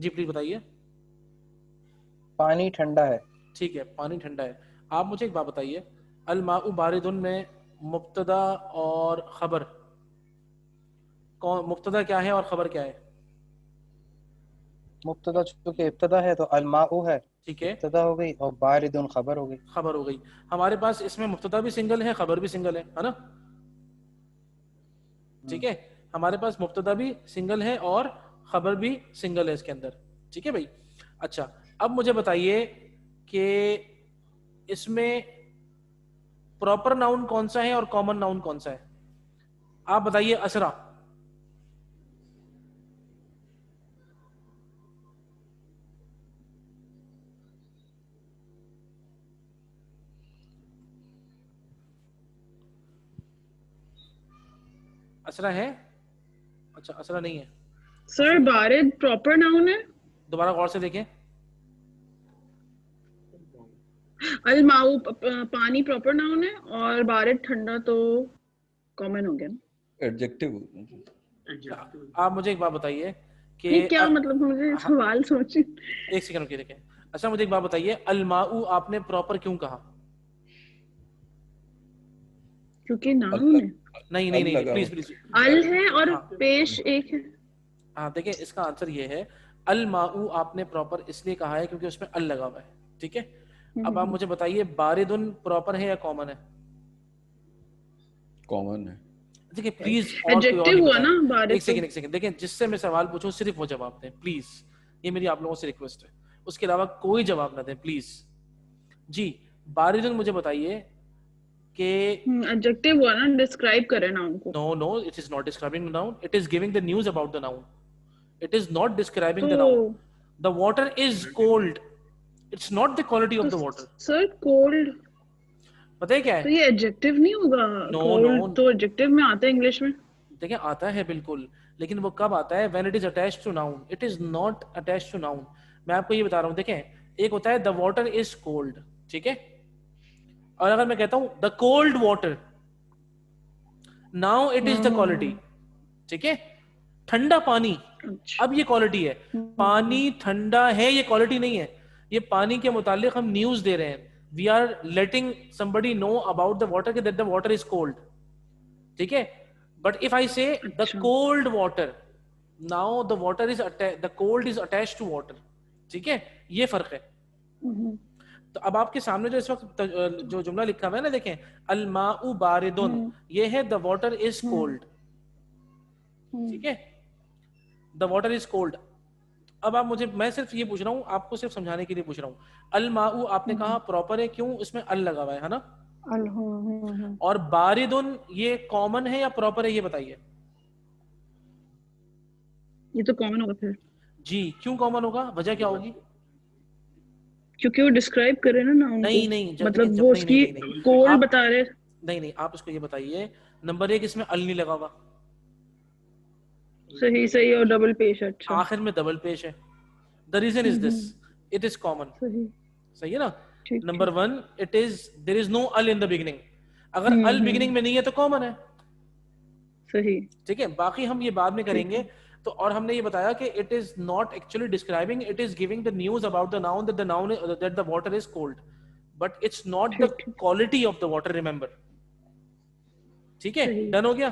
[SPEAKER 1] جی پلیز بتائیے.
[SPEAKER 3] پانی ٹھنڈا ہے.
[SPEAKER 1] ٹھیک ہے, پانی ٹھنڈا ہے. آپ مجھے ایک بات بتائیے, الماء باردن میں مبتدا اور خبر کون, مبتدا کیا ہے اور خبر کیا ہے؟
[SPEAKER 3] مبتدا چونکہ ابتدا ہے تو الماء ہے,
[SPEAKER 1] ٹھیک ہے,
[SPEAKER 3] ابتدا ہو گئی, اور باردن خبر ہو گئی.
[SPEAKER 1] خبر ہو گئی. ہمارے پاس اس میں مبتدا بھی سنگل ہے, خبر بھی سنگل ہے نا؟ ٹھیک ہے, ہمارے پاس مبتدا بھی سنگل ہے اور خبر بھی سنگل ہے اس کے اندر. ٹھیک ہے بھائی. اچھا اب مجھے بتائیے کہ اس میں پراپر ناؤن کون سا ہے اور کامن ناؤن کون سا ہے؟ آپ بتائیے. اسرا. اسرا ہے؟ اچھا اسرا نہیں ہے
[SPEAKER 7] سر. بارد پراپر ناؤن ہے.
[SPEAKER 1] دوبارہ غور سے دیکھیں.
[SPEAKER 7] الماء پانی پراپر ناؤن ہے, اور بارد ٹھنڈا تو کامن ہو گیا نا.
[SPEAKER 6] ایڈجیکٹو.
[SPEAKER 1] آپ مجھے ایک بات بتائیے کہ
[SPEAKER 7] یہ کیا مطلب, مجھے سوال سوچی.
[SPEAKER 1] ایک سیکنڈ رکیے دیکھیں. اچھا مجھے ایک بات بتائیے, الماء آپ نے پراپر کیوں کہا؟
[SPEAKER 7] کیونکہ ناؤن ہے.
[SPEAKER 1] نہیں نہیں نہیں پلیز پلیز.
[SPEAKER 7] ال ہے اور پیش ایک ہے.
[SPEAKER 1] ہاں دیکھیں اس کا آنسر یہ ہے, الماء آپ نے پراپر اس لیے کہا ہے کیونکہ اس میں ال لگا ہوا ہے. ٹھیک ہے. اب آپ مجھے بتائیے باردن پراپر ہے یا کامن ہے؟
[SPEAKER 6] کامن ہے.
[SPEAKER 1] دیکھیں پلیز,
[SPEAKER 7] ایڈجیکٹو ہوا نا بارد.
[SPEAKER 1] ایک سیکنڈ دیکھیں, جس سے میں سوال پوچھوں صرف وہ جواب دیں پلیز. یہ میری آپ لوگوں سے ریکویسٹ ہے, اس کے علاوہ کوئی جواب نہ دیں پلیز. جی باردن مجھے بتائیے کہ
[SPEAKER 7] ایڈجیکٹو ہوا نا, ڈسکرائب کرے ناؤن کو.
[SPEAKER 1] no it is not describing the noun, it is giving the news about the noun. It is not describing the noun. The water is cold, it's not the quality of the water.
[SPEAKER 7] Sir cold
[SPEAKER 1] پتہ ہے کیا ہے؟
[SPEAKER 7] تو یہ adjective نہیں ہوگا. Cold تو adjective میں آتا ہے انگلش میں.
[SPEAKER 1] دیکھیں آتا ہے بالکل, لیکن وہ کب آتا ہے؟ when it is attached to noun. It is not attached to noun. میں آپ کو یہ بتا رہا ہوں, دیکھیں ایک ہوتا ہے the water is cold, ٹھیک ہے, اور اگر میں کہتا ہوں the cold water, now it is the quality. ٹھیک ہے, ٹھنڈا پانی, اب یہ کوالٹی ہے. پانی ٹھنڈا ہے یہ کوالٹی نہیں ہے, یہ پانی کے متعلق ہم نیوز دے رہے ہیں. We are letting somebody know about the water that the water is cold. ٹھیک ہے. But if I say the cold water, now the water is the cold is attached to water. ٹھیک ہے, یہ فرق ہے. تو اب آپ کے سامنے جو اس وقت جو جملہ لکھا ہوا ہے نا, دیکھیں الماء باردن, یہ ہے the water is cold. ٹھیک ہے, the water is cold. اب آپ مجھے, میں صرف یہ پوچھ رہا ہوں, آپ کو صرف سمجھانے کے لیے پوچھ رہا ہوں, الماء آپ نے کہا پراپر ہے, کیوں؟ اس میں ال لگا ہوا ہے نا. اور باردن یہ کامن ہے یا پراپر ہے, یہ بتائیے.
[SPEAKER 7] یہ تو کامن ہوگا پھر.
[SPEAKER 1] جی کیوں کامن ہوگا, وجہ کیا ہوگی؟
[SPEAKER 7] کیونکہ وہ ڈسکرائب کرے نا ناؤن کو.
[SPEAKER 1] نہیں
[SPEAKER 7] مطلب وہ اس کی کولڈ بتا رہے.
[SPEAKER 1] نہیں آپ اس کو یہ بتائیے, نمبر ایک اس میں ال نہیں لگا ہوا.
[SPEAKER 7] صحیح, اور ڈبل پیش. اچھا
[SPEAKER 1] آخر میں ڈبل پیش ہے. the reason is this, it is common. صحیح ہے نا. Number one, it is there is no ال in the beginning. اگر ال beginning میں نہیں ہے تو common ہے.
[SPEAKER 7] صحیح,
[SPEAKER 1] ٹھیک ہے. باقی ہم یہ بعد میں کریں گے. تو اور ہم نے یہ بتایا کہ it is not actually describing, it is giving the news about the noun that the water is cold, but it's not the quality of the water, remember. ٹھیک ہے, ڈن ہو گیا.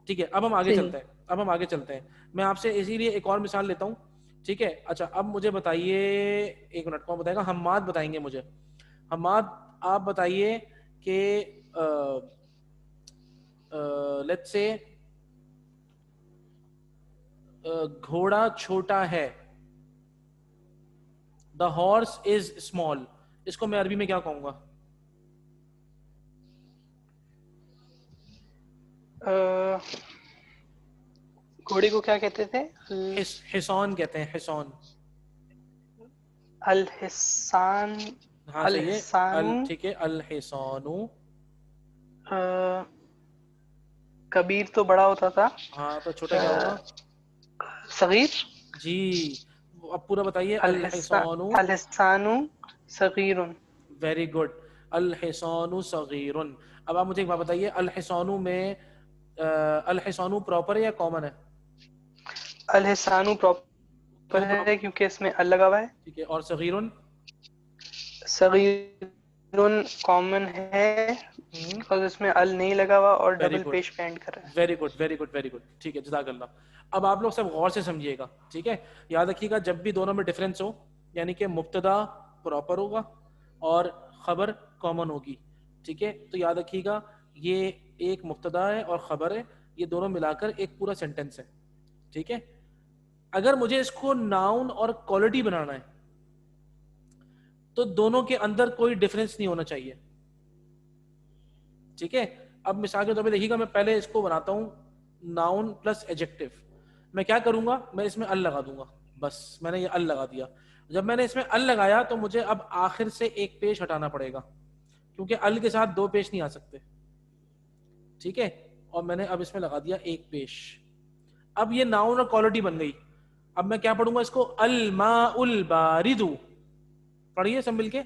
[SPEAKER 1] ٹھیک ہے, اب ہم آگے چلتے ہیں. میں آپ سے اسی لیے ایک اور مثال لیتا ہوں. ٹھیک ہے. اچھا اب مجھے بتائیے, ایک منٹ, کون بتائے گا؟ حماد بتائیں گے مجھے. حماد آپ بتائیے کہ لیٹس سے گھوڑا چھوٹا ہے, دا ہارس از اسمال, اس کو میں عربی میں کیا کہوں گا؟
[SPEAKER 8] گھوڑے کو کیا کہتے تھے؟
[SPEAKER 1] حصان کہتے ہیں, حصان.
[SPEAKER 8] الحصان.
[SPEAKER 1] ہاں صحیح ہے, ٹھیک ہے. الحصان.
[SPEAKER 8] کبیر تو بڑا ہوتا تھا.
[SPEAKER 1] ہاں تو چھوٹا کیا ہوگا؟
[SPEAKER 8] صغیر.
[SPEAKER 1] جی اب پورا بتائیے. الحصان.
[SPEAKER 8] الحصان صغیر.
[SPEAKER 1] Very good. الحصان صغیر. اب آپ مجھے ایک بات بتائیے, الحصان میں الحصان پراپر ہے یا کامن ہے؟
[SPEAKER 8] الحصان پر ہے کیونکہ اس میں ال لگا ہوا ہے.
[SPEAKER 1] ٹھیک ہے. اور صغیرن
[SPEAKER 8] صغیرن کامن ہے اور اس میں ال نہیں لگا ہوا اور ڈبل پیش پہ اینڈ کر رہا ہے.
[SPEAKER 1] Very good very good very good. ٹھیک ہے, جزاک اللہ. اب آپ لوگ سب غور سے سمجھیے گا, ٹھیک ہے. یاد رکھیے گا جب بھی دونوں میں ڈفرینس ہو, یعنی کہ مبتدا پراپر ہوگا اور خبر کامن ہوگی, ٹھیک ہے, تو یاد رکھیے گا یہ ایک مبتدا ہے اور خبر ہے, یہ دونوں ملا کر ایک پورا سینٹینس ہے, ٹھیک ہے. اگر مجھے اس کو ناؤن اور کوالٹی بنانا ہے تو دونوں کے اندر کوئی ڈفرینس نہیں ہونا چاہیے, ٹھیک ہے. اب مثال کے طور پہ دیکھیے گا, میں پہلے اس کو بناتا ہوں ناؤن پلس ایڈجیکٹو. میں کیا کروں گا, میں اس میں ال لگا دوں گا, بس میں نے یہ ال لگا دیا. جب میں نے اس میں ال لگایا تو مجھے اب آخر سے ایک پیش ہٹانا پڑے گا, کیونکہ ال کے ساتھ دو پیش نہیں آ سکتے, ٹھیک ہے. اور میں نے اب اس میں لگا دیا ایک پیش. اب یہ ناؤن اور کوالٹی بن گئی. اب میں کیا پڑھوں گا اس کو, الماء البارد. پڑھیے سب مل کے,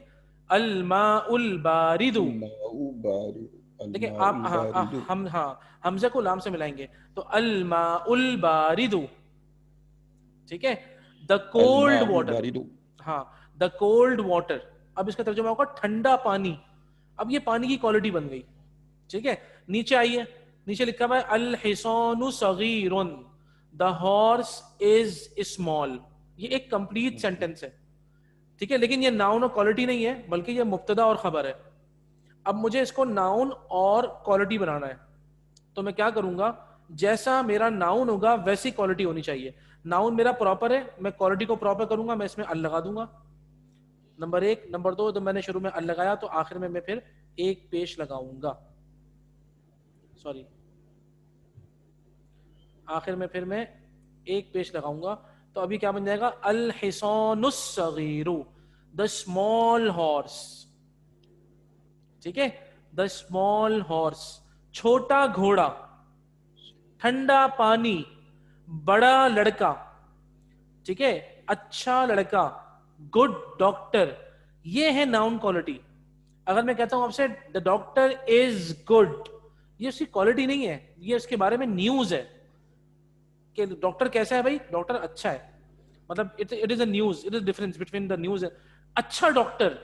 [SPEAKER 1] الماء البارد. دیکھیں آپ ہم حمزہ کو لام سے ملائیں گے تو الماء البارد, ٹھیک ہے. دا کولڈ واٹر, ہاں دا کولڈ واٹر. اب اس کا ترجمہ ہوگا ٹھنڈا پانی. اب یہ پانی کی کوالٹی بن گئی, ٹھیک ہے. نیچے آئیے, نیچے لکھا ہوا ہے الحصان صغیر, دا ہارس از اسمال. یہ ایک کمپلیٹ سینٹینس ہے, ٹھیک ہے. لیکن یہ ناؤن اور کوالٹی نہیں ہے, بلکہ یہ مبتدا اور خبر ہے. اب مجھے اس کو ناؤن اور کوالٹی بنانا ہے, تو میں کیا کروں گا, جیسا میرا ناؤن ہوگا ویسی کوالٹی ہونی چاہیے. ناؤن میرا پراپر ہے, میں کوالٹی کو پراپر کروں گا, میں اس میں ال لگا دوں گا, نمبر ایک. نمبر دو, جب میں نے شروع میں ال لگایا تو آخر میں پھر ایک پیش لگاؤں گا, سوری آخر میں پھر میں ایک پیش لگاؤں گا. تو ابھی کیا بن جائے گا, الحصان الصغیر, دا اسمال ہارس, ٹھیک ہے. دا اسمال ہارس, چھوٹا گھوڑا, ٹھنڈا پانی, بڑا لڑکا, ٹھیک ہے, اچھا لڑکا, گڈ ڈاکٹر. یہ ہے ناؤن کوالٹی. اگر میں کہتا ہوں آپ سے دا ڈاکٹر از گڈ, یہ اس کی کوالٹی نہیں ہے, یہ اس کے بارے میں نیوز ہے کہ ڈاکٹر کیسا ہے. بھائی ڈاکٹر اچھا ہے, مطلب it is a news, it is difference between the news. اچھا ڈاکٹر,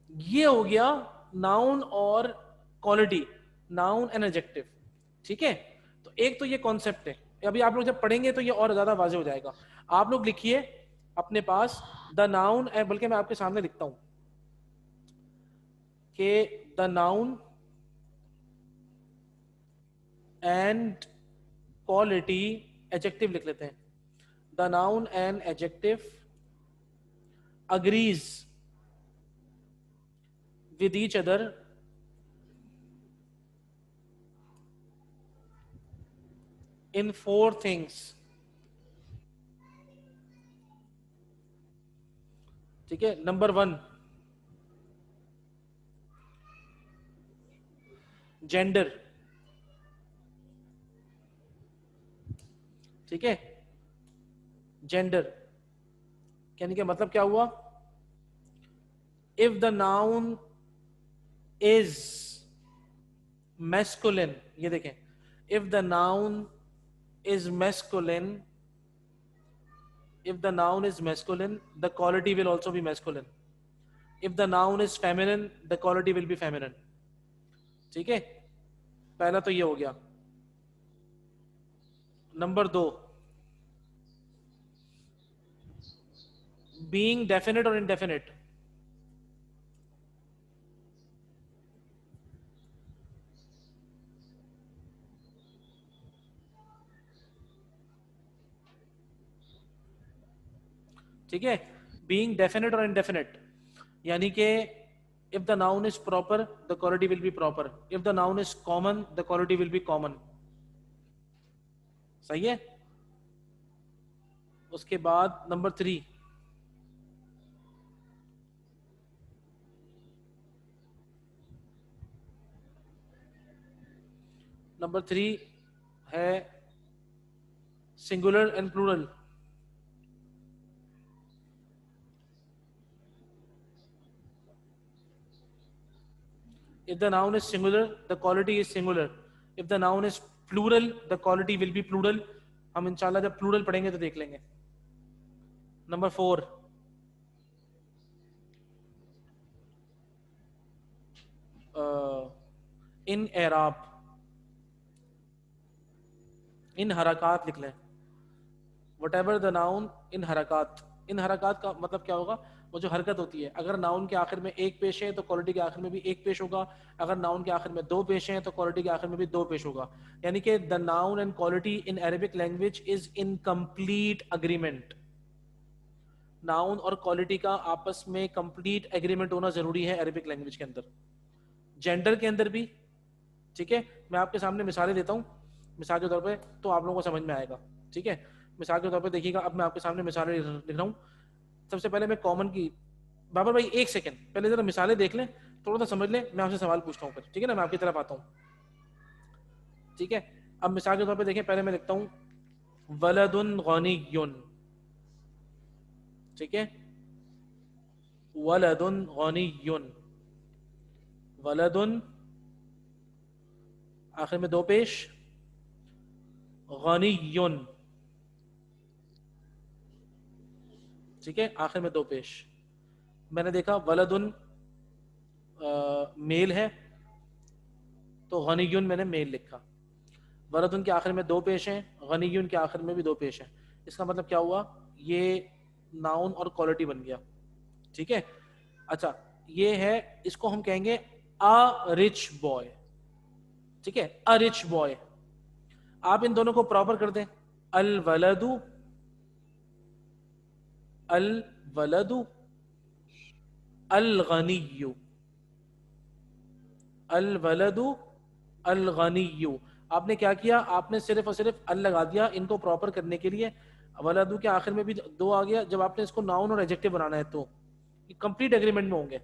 [SPEAKER 1] یہ ہو گیا ناؤن اور کوالٹی, ناؤن اینڈ ایڈجیکٹو, ٹھیک ہے. تو ایک تو یہ کانسیپٹ ہے. ابھی آپ لوگ جب پڑھیں گے تو یہ اور زیادہ واضح ہو جائے گا. آپ لوگ لکھیے اپنے پاس دا ناؤن, بلکہ میں آپ کے سامنے لکھتا ہوں کہ the noun and quality, adjective لکھ لیتے ہیں. The noun and adjective agrees with each other in four things, ٹھیک ہے. نمبر 1 جینڈر, ٹھیک ہے. جینڈر یعنی کہ مطلب کیا ہوا, if the noun is masculine, یہ دیکھیں, if the noun is masculine, if the noun is masculine, the quality will also be masculine. If the noun is feminine, the quality will be feminine. ٹھیک ہے, پہلا تو یہ ہو گیا. Number 2 being definite or indefinite. ٹھیک ہے, being definite or indefinite, یعنی کہ if the noun is proper, the quality will be proper. If the noun is common, the quality will be common. صحیح ہے. اس کے بعد نمبر 3 نمبر 3 ہے singular and plural. If the noun is singular, the quality is singular. If the noun is plural, the quality will be plural. ہم انشاءاللہ جب plural پڑھیں گے تو دیکھ لیں گے. نمبر 4 ان اعراب، ان حرکات لکھ لیں. وٹ ایور دا ناؤن ان حرکات. ان حرکات کا مطلب کیا ہوگا؟ وہ جو حرکت ہوتی ہے. اگر ناؤن کے آخر میں ایک پیش ہے تو کوالٹی کے آخر میں بھی ایک پیش ہوگا. اگر ناؤن کے آخر میں دو پیش ہیں تو کوالٹی کے آخر میں بھی دو پیش ہوگا. یعنی کہ the noun and quality in Arabic language is in complete agreement. Noun اور کوالٹی کا آپس میں کمپلیٹ ایگریمنٹ ہونا ضروری ہے عربک لینگویج کے اندر. جینڈر کے اندر بھی. ٹھیک ہے، میں آپ کے سامنے مثالیں دیتا ہوں مثال کے طور پہ تو آپ لوگوں کو سمجھ میں آئے گا. ٹھیک ہے، مثال کے طور پہ دیکھیے گا. اب میں آپ کے سامنے مثالیں لکھ رہا ہوں. سب سے پہلے میں کامن کی، بابر بھائی ایک سیکنڈ پہلے ذرا مثالیں دیکھ لیں، تھوڑا سا سمجھ لیں، میں آپ سے سوال پوچھتا ہوں پھر. ٹھیک ہے نا، میں آپ کی طرف آتا ہوں. ٹھیک ہے، اب مثال کے طور پہ دیکھیں، پہلے میں لکھتا ہوں ولد غنی. ٹھیک ہے، ولد غنی. ولد آخر میں دو پیش، غنی. ٹھیک ہے، آخر میں دو پیش. میں نے دیکھا ولدن میل ہے تو غنیون میں نے میل لکھا. ولدن کے آخر میں دو پیش ہیں، غنیون کے آخر میں بھی دو پیش ہیں. اس کا مطلب کیا ہوا؟ یہ ناؤن اور کوالٹی بن گیا. ٹھیک ہے، اچھا یہ ہے، اس کو ہم کہیں گے a rich boy. ٹھیک ہے، a rich boy. آپ ان دونوں کو پراپر کر دیں. الولد، الولد، الغنی. الولد الغنی. آپ نے کیا کیا؟ آپ نے صرف اور صرف ال لگا دیا ان کو پراپر کرنے کے لیے. ولدو کے آخر میں بھی دو آ گیا. جب آپ نے اس کو ناؤن اور ایڈجیکٹو بنانا ہے تو یہ کمپلیٹ ایگریمنٹ میں ہوں گے.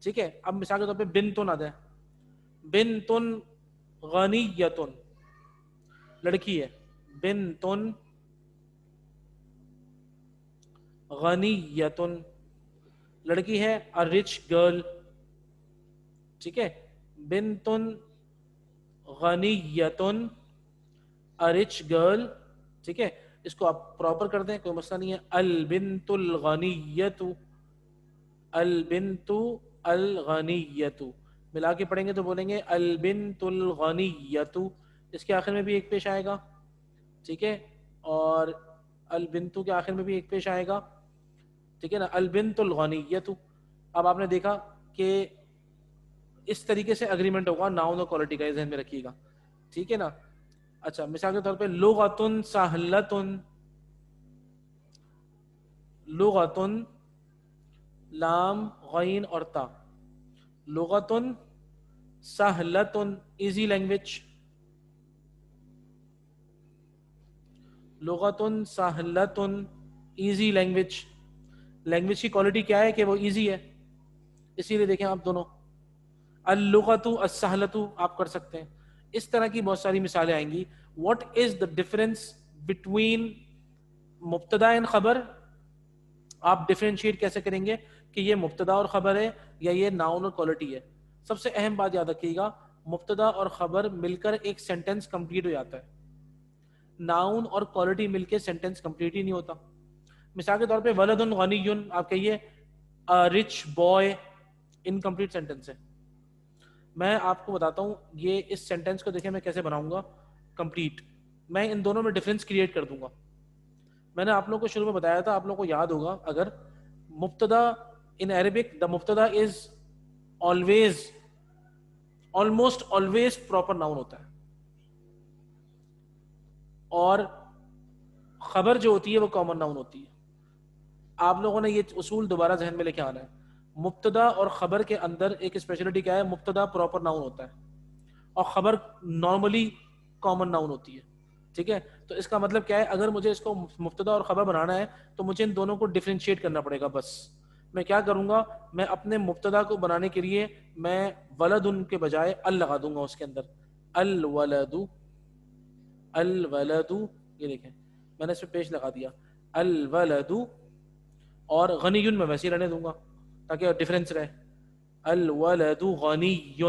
[SPEAKER 1] ٹھیک ہے، اب مثال کے طور پہ بنتن آ جائے. بنتن غنیتن، لڑکی ہے. بنتن غنیتن، لڑکی ہے. a rich girl. ٹھیک ہے، بنتن غنیتن a rich girl. ٹھیک ہے، اس کو آپ پراپر کر دیں، کوئی مسئلہ نہیں ہے. البنت الغنیت، البنت الغنیت. ملا کے پڑھیں گے تو بولیں گے البنت الغنیت. اس کے آخر میں بھی ایک پیش آئے گا. ٹھیک ہے، اور البنتو کے آخر میں بھی ایک پیش آئے گا. ٹھیک ہے نا، البنت الغنیت. اب آپ نے دیکھا کہ اس طریقے سے اگریمنٹ ہوگا ناؤن اور کوالٹی کا، ذہن میں رکھیے گا. ٹھیک ہے نا. اچھا مثال کے طور پہ لغتن سہلتن. لغتن، لام غین اور تا. لغتن سہلتن، ایزی لینگویج. لغتن سہلتن، ایزی لینگویج. لینگویج کی کوالٹی کیا ہے کہ وہ ایزی ہے، اسی لیے دیکھیں آپ دونوں اللغت السہلت آپ کر سکتے ہیں. اس طرح کی بہت ساری مثالیں آئیں گی. What is the difference between مبتدا اینڈ خبر؟ آپ ڈفرینشیٹ کیسے کریں گے کہ یہ مبتدا اور خبر ہے یا یہ ناؤن اور کوالٹی ہے؟ سب سے اہم بات یاد رکھیے گا، مبتدا اور خبر مل کر ایک سینٹینس کمپلیٹ ہو جاتا ہے. ناؤن اور کوالٹی مل کے سینٹینس کمپلیٹ ہی نہیں ہوتا. مثال کے طور پہ ولد غنی، آپ کہیے رچ بوائے، انکمپلیٹ سینٹینس ہے. میں آپ کو بتاتا ہوں یہ اس سینٹینس کو دیکھیں میں کیسے بناؤں گا کمپلیٹ. میں ان دونوں میں ڈفرینس کریٹ کر دوں گا. میں نے آپ لوگوں کو شروع میں بتایا تھا، آپ لوگوں کو یاد ہوگا اگر، مبتدا ان عربک دا مبتدا is always, almost always proper noun ہوتا ہے، اور خبر جو ہوتی ہے وہ کامن ناؤن ہوتی ہے. آپ لوگوں نے یہ اصول دوبارہ ذہن میں لے کے آنا ہے. مبتدا اور خبر کے اندر ایک اسپیشلٹی کیا ہے؟ مبتدا پراپر ناؤن ہوتا ہے اور خبر نارملی کامن ناؤن ہوتی ہے. ٹھیک ہے، تو اس کا مطلب کیا ہے؟ اگر مجھے اس کو مبتدا اور خبر بنانا ہے تو مجھے ان دونوں کو ڈفرینشیٹ کرنا پڑے گا. بس میں کیا کروں گا، میں اپنے مبتدا کو بنانے کے لیے میں ولد ان کے بجائے ال لگا دوں گا اس کے اندر. الولد، الولد، یہ دیکھیں میں نے اس پہ پیش لگا دیا الولد، اور غنی میں ویسے ہی رہنے دوں گا تاکہ ڈفرینس رہے. الولد غنی.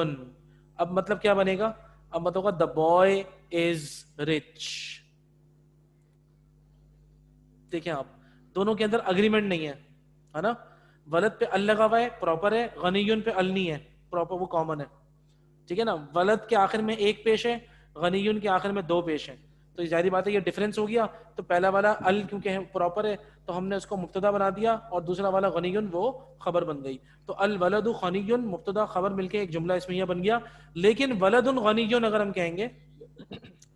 [SPEAKER 1] اب مطلب کیا بنے گا؟ اب مطلب ہوگا the boy is rich. دیکھیں آپ، دونوں کے اندر اگریمنٹ نہیں ہے نا. ولد پہ ال لگا ہوا ہے پراپر ہے, غنیون پہ ال نہیں ہے پراپر, وہ کامن ہے, ٹھیک ہے نا. ولد کے آخر میں ایک پیش ہے, غنیون کے آخر میں دو پیش ہیں, تو ظاہری بات ہے یہ ڈفرینس ہو گیا. تو پہلا والا ال کیونکہ پراپر ہے تو ہم نے اس کو مبتدا بنا دیا, اور دوسرا والا غنیون وہ خبر بن گئی. تو الولد غنیون مبتدا خبر مل کے ایک جملہ اسمیہ بن گیا. لیکن ولد غنیون اگر ہم کہیں گے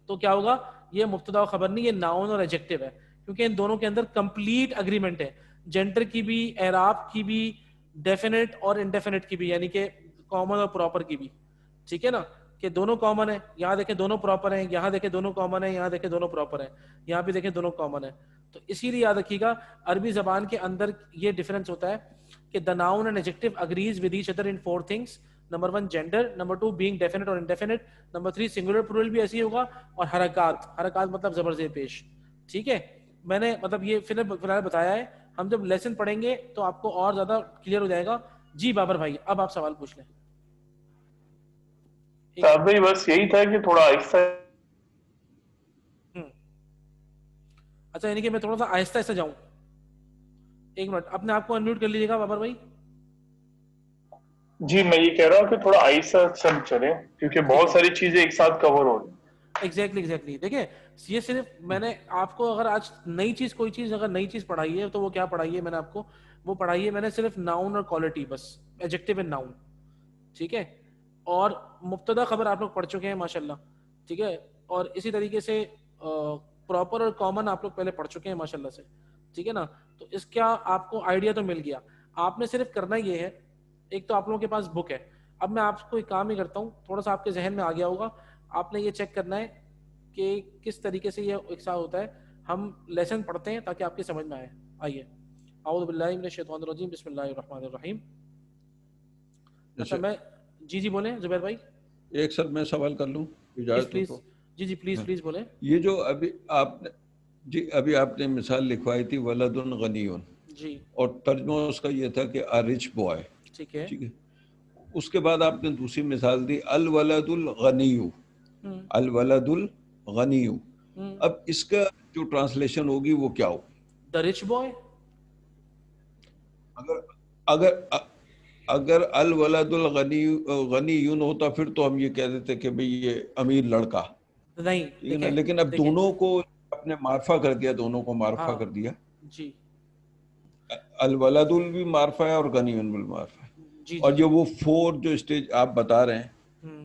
[SPEAKER 1] تو کیا ہوگا, یہ مبتدا و خبر نہیں, یہ ناؤن اور ایڈجیکٹو ہے, کیونکہ ان دونوں کے اندر کمپلیٹ اگریمنٹ ہے, جینڈر کی بھی, اعراب کی بھی, ڈیفینٹ اور انڈیفینٹ کی بھی, یعنی کہ کامن اور پراپر کی بھی, ٹھیک ہے نا, کہ دونوں کامن ہیں. یہاں دیکھیں دونوں پراپر ہیں, یہاں دیکھیں دونوں کامن ہیں, یہاں دیکھیں دونوں پراپر ہیں, یہاں بھی دیکھیں دونوں کامن ہیں. تو اسی لیے یاد رکھیے گا عربی زبان کے اندر یہ ڈفرینس ہوتا ہے کہ the noun and adjective agrees with each other in 4 things. Number 1 gender, number 2 being definite or indefinite, number 3 singular plural بھی ایسی ہوگا, اور حرکات, حرکات مطلب زبر زیر پیش, ٹھیک ہے. میں نے مطلب یہ فی الحال بتایا ہے, ہم جب لیسن پڑھیں گے تو آپ کو اور زیادہ کلیئر ہو جائے گا. جی بابر بھائی اب آپ سوال پوچھ لیں.
[SPEAKER 2] صاحب بھائی بس یہی تھا کہ تھوڑا آہستہ.
[SPEAKER 1] اچھا یعنی کہ میں تھوڑا سا آہستہ آہستہ جاؤں. ایک منٹ اپنے آپ کو انمیوٹ کر لیجیے گا بابر بھائی.
[SPEAKER 2] جی میں یہ کہہ رہا ہوں کہ تھوڑا آہستہ سب چلیں کیونکہ بہت ساری چیزیں ایک ساتھ کور ہو رہی ہیں.
[SPEAKER 1] ایگزیکٹلی دیکھیں یہ صرف میں نے آپ کو اگر آج نئی چیز کوئی چیز اگر نئی چیز پڑھائی ہے تو وہ کیا پڑھائی ہے میں نے آپ کو, وہ پڑھائی ہے میں نے صرف ناؤن اور کوالٹی, بس ایڈجیکٹو اینڈ ناؤن, ٹھیک ہے. اور مبتدا خبر آپ لوگ پڑھ چکے ہیں ماشاءاللہ, ٹھیک ہے. اور اسی طریقے سے پراپر اور کامن آپ لوگ پہلے پڑھ چکے ہیں ماشاءاللہ سے, ٹھیک ہے نا. تو اس کا آپ کو آئیڈیا تو مل گیا. آپ نے صرف کرنا یہ ہے, ایک تو آپ لوگوں کے پاس بک ہے, اب میں آپ کو ایک کام ہی کرتا ہوں, تھوڑا سا آپ کے ذہن میں آ گیا ہوگا, آپ نے یہ چیک کرنا ہے کہ کس طریقے سے یہ ایک ساتھ ہوتا ہے. ہم لیسن پڑھتے ہیں تاکہ آپ کی سمجھ میں آئے. آئیے اعوذ باللہ من الشیطان الرجیم بسم اللہ الرحمن الرحیم. اچھا میں جی بولیں زبیر بھائی.
[SPEAKER 6] ایک سر میں سوال کر لوں اجازت ہو تو.
[SPEAKER 1] جی پلیز بولیں.
[SPEAKER 6] یہ جو ابھی آپ نے مثال لکھوائی تھی ولد غنی,
[SPEAKER 1] جی,
[SPEAKER 6] اور ترجمہ اس کا یہ تھا کہ ارچ بوائے,
[SPEAKER 1] ٹھیک ہے.
[SPEAKER 6] اس کے بعد آپ نے دوسری مثال دی الولد الغنی, الولد الغنی. اب اس کا جو ٹرانسلیشن ہوگی وہ کیا ہوگی؟
[SPEAKER 1] The rich boy.
[SPEAKER 6] اگر الولد الغنی ہوتا پھر تو ہم یہ کہہ دیتے کہ بھئی یہ امیر لڑکا نہیں, لیکن اب دونوں کو آپ نے معرفہ کر دیا, دونوں کو معرفہ کر دیا.
[SPEAKER 1] جی,
[SPEAKER 6] الولد بھی معرفہ ہے اور غنی بھی معرفہ ہے. اور جو وہ 4 جو اسٹیج آپ بتا رہے ہیں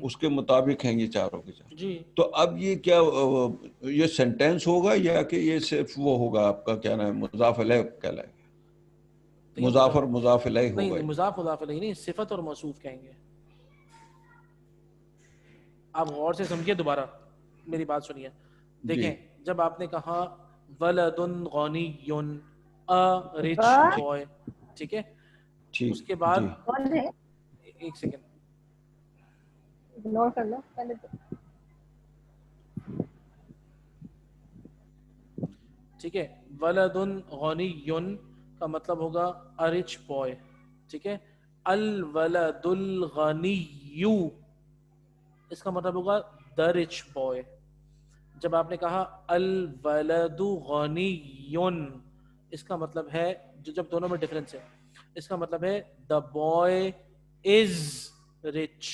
[SPEAKER 6] اس کے مطابق ہیں یہ چاروں کے چار. تو اب یہ کیا یہ سینٹینس ہوگا یا کہ یہ صرف وہ ہوگا آپ کا کیا نام ہے مضاف الیہ کہلائے گا؟ مضاف اور مضاف الیہ ہوگا.
[SPEAKER 1] نہیں مضاف مضاف الیہ نہیں, صفت اور موصوف کہیں گے. آپ غور سے سمجھیے, دوبارہ میری بات سنیے. دیکھیں جب آپ نے کہا ولد غنی a rich boy, ٹھیک ہے, اس کے بعد ایک سیکنڈ
[SPEAKER 9] اگنور کر لو پہلے تو,
[SPEAKER 1] ٹھیک ہے. ولد غنی کا مطلب ہوگا a rich boy, ٹھیک ہے. الولد الغنی اس کا مطلب ہوگا the rich boy. جب آپ نے کہا الولد غنی اس کا مطلب ہے جب دونوں میں ڈفرینس ہے, اس کا مطلب ہے the boy is rich,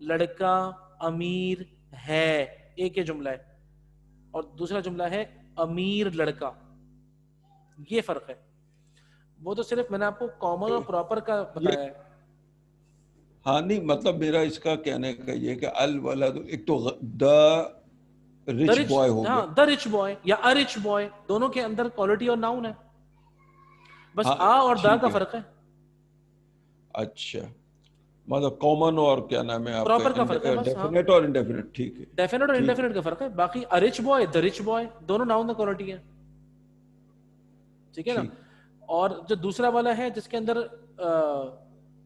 [SPEAKER 1] لڑکا امیر ہے. ایک یہ جملہ ہے, اور دوسرا جملہ ہے امیر لڑکا. یہ فرق ہے. وہ تو صرف میں نے آپ کو کامن اور پراپر کا بتایا ہے.
[SPEAKER 6] ہاں نہیں مطلب میرا اس کا کہنے کا یہ کہ الولد ایک تو the rich boy ہو گیا,
[SPEAKER 1] the rich boy یا a rich boy, دونوں کے اندر کوالٹی اور ناؤن ہے, بس آ اور دا کا فرق ہے.
[SPEAKER 6] اچھا مطلب کامن اور کیا نام ہے آپ
[SPEAKER 1] پراپر کا فرق ہے, بس
[SPEAKER 6] ڈیفینٹ اور انڈیفینٹ. ٹھیک ہے,
[SPEAKER 1] ڈیفینٹ اور انڈیفینٹ کا فرق ہے. باقی a rich boy the rich boy دونوں ناؤن کا کوالٹی ہے, ٹھیک ہے نا. اور جو دوسرا والا ہے جس کے اندر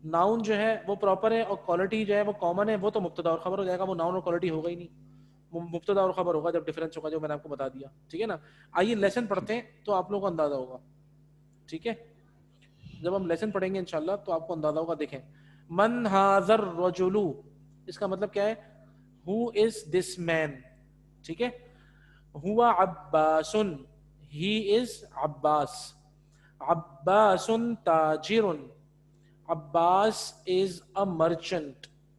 [SPEAKER 1] ناؤن جو ہے وہ پراپر ہے اور کوالٹی جو ہے وہ کامن ہے, وہ تو مبتدا اور خبر ہو جائے گا, وہ ناؤن اور کوالٹی ہوگا ہی نہیں, مبتدا اور خبر ہوگا جب ڈفرینس ہوگا جو میں نے آپ کو بتا دیا, ٹھیک ہے نا. آئیے لیسن پڑھتے ہیں تو آپ لوگوں کو اندازہ ہوگا, ٹھیک ہے. جب ہم لیسن پڑھیں گے انشاءاللہ تو آپ کو اندازہ ہوگا. دیکھیں من ھذا الرجل, اس کا مطلب کیا ہے, who is this man, ٹھیک ہے. ہوا عباس, he is Abbas. Abbasun tajirun. Abbas is a merchant.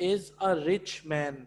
[SPEAKER 1] is a rich man.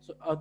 [SPEAKER 1] so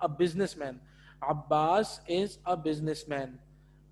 [SPEAKER 1] a businessman. Abbas is a businessman.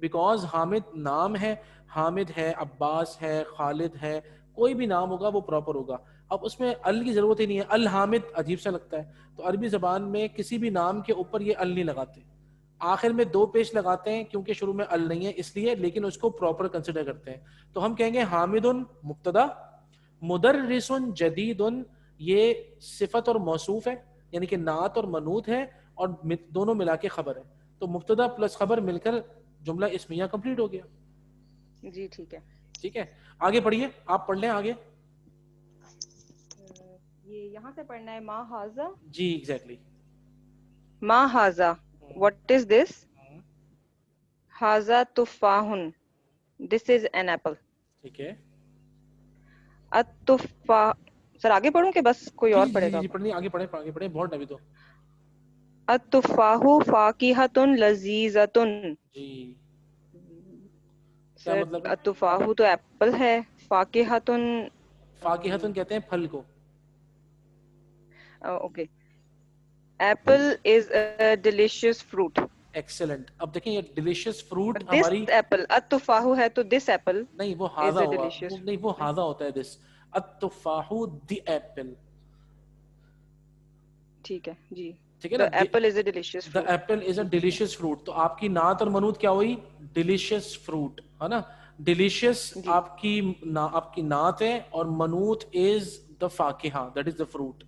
[SPEAKER 1] Because Hamid نام ہے, حامد ہے, عباس ہے, خالد ہے, کوئی بھی نام ہوگا وہ پراپر ہوگا. اب اس میں ال کی ضرورت ہی نہیں ہے. الحامد عجیب سا لگتا ہے, تو عربی زبان میں کسی بھی نام کے اوپر یہ ال نہیں لگاتے, آخر میں 2 پیش لگاتے ہیں کیونکہ شروع میں ال نہیں ہے اس لیے, لیکن اس کو پراپر کنسیڈر کرتے ہیں. تو ہم کہیں گے حامد مبتدا, مدرس جدید یہ صفت اور موصوف ہے, یعنی کہ نعت اور منعوت ہے, اور دونوں ملا کے خبر ہے. تو مبتدا پلس خبر مل کر جملہ اسمیہ کمپلیٹ ہو گیا.
[SPEAKER 4] جی ٹھیک ہے.
[SPEAKER 1] ٹھیک ہے, آگے پڑھیے, آپ پڑھ لیں آگے.
[SPEAKER 4] یہ یہاں سے پڑھنا ہے ما ہاذا.
[SPEAKER 1] جی ایگزیکٹلی.
[SPEAKER 4] ما ہاذا, what is this? ہاذا تفاحن, this is an apple.
[SPEAKER 1] ٹھیک ہے.
[SPEAKER 4] التفاح, سر آگے پڑھوں کہ بس کوئی اور پڑھے گا؟
[SPEAKER 1] جی پڑھنی, آگے پڑھیں, آگے پڑھیں, بہت ابھی تو.
[SPEAKER 4] التفاح فاکہۃ لذیذۃ.
[SPEAKER 1] جی
[SPEAKER 4] سر التفاح تو ایپل ہے, فاکہۃ,
[SPEAKER 1] فاکہۃ کہتے ہیں پھل کو.
[SPEAKER 4] اوکے. ایپل از اے ڈیلیشیس فروٹ.
[SPEAKER 1] ایکسلنٹ. اب دیکھیں یہ ڈیلیشیس فروٹ
[SPEAKER 4] دس
[SPEAKER 1] ہماری
[SPEAKER 4] ایپل, التفاح ہے تو دس ایپل
[SPEAKER 1] نہیں, وہ ہاذا ہوا, نہیں وہ ہاذا ہوتا ہے دس. التفاح دی ایپل.
[SPEAKER 4] ٹھیک ہے جی.
[SPEAKER 1] ٹھیک ہے نا,
[SPEAKER 4] apple is a delicious
[SPEAKER 1] the apple is a delicious fruit. تو آپ کی نعت اور منعوت کیا ہوئی؟ ڈیلیشیس فروٹ, ہے نا. ڈیلیشیس آپ کی نعت ہے, اور منعوت از the فاکہہ, that is the fruit.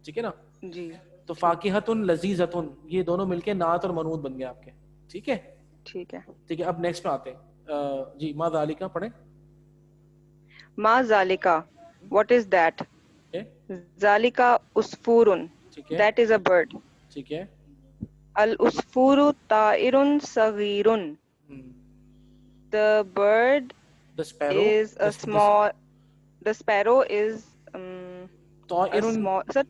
[SPEAKER 1] ٹھیک ہے نا
[SPEAKER 4] جی.
[SPEAKER 1] تو فاکہۃ لذیذۃ, یہ دونوں مل کے نعت اور منعوت بن گئے آپ کے. ٹھیک ہے
[SPEAKER 4] ٹھیک ہے
[SPEAKER 1] ٹھیک ہے. اب نیکسٹ پہ آتے ہیں. جی ما ذالک پڑھیں.
[SPEAKER 4] ما ذالکا, what is that? ذالکا عصفور, that is a bird.
[SPEAKER 1] ٹھیک ہے.
[SPEAKER 4] العصفور طائر صغیر, the bird is a small, the sparrow is a small. sir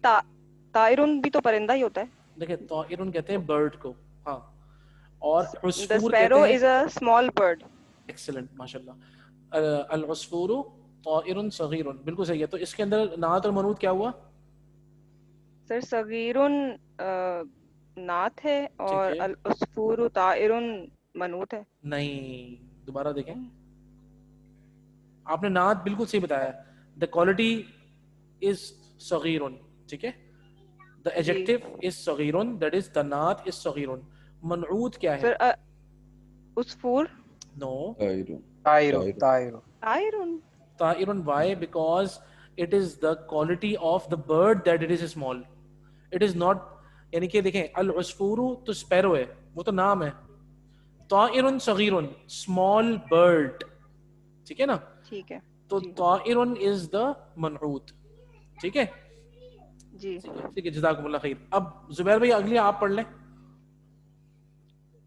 [SPEAKER 4] طائر بھی تو پرندہ ہی ہوتا ہے.
[SPEAKER 1] دیکھیں طائر کہتے ہیں برڈ کو, ہاں, اور
[SPEAKER 4] the sparrow is a small bird.
[SPEAKER 1] Excellent, ماشاءاللہ. العصفور طائر صغیر, بالکل صحیح ہے. تو اس کے اندر نعت اور منعوت کیا ہوا؟
[SPEAKER 4] سر صغیر نعت ہے اور العصفور طائر منعوت ہے.
[SPEAKER 1] نہیں, دوبارہ دیکھیں, آپ نے نعت بالکل صحیح بتایا. the quality is صغیر, ٹھیک ہے. the adjective is صغیر, that is the نعت is صغیر. منعوت کیا ہے؟
[SPEAKER 4] سر عصفور.
[SPEAKER 1] no, Tair. why? because it is the quality of the bird that it is small. it is not, یعنی کہ دیکھیں العصفور تو sparrow ہے, وہ تو نام ہے. طائر صغیر, small bird. ٹھیک ہے نا.
[SPEAKER 4] ٹھیک ہے.
[SPEAKER 1] تو طائر is the منعوت. ٹھیک ہے
[SPEAKER 4] جی.
[SPEAKER 1] ٹھیک ہے, جزاکم اللہ خیر. اب زبیر بھائی اگلی آپ پڑھ لیں.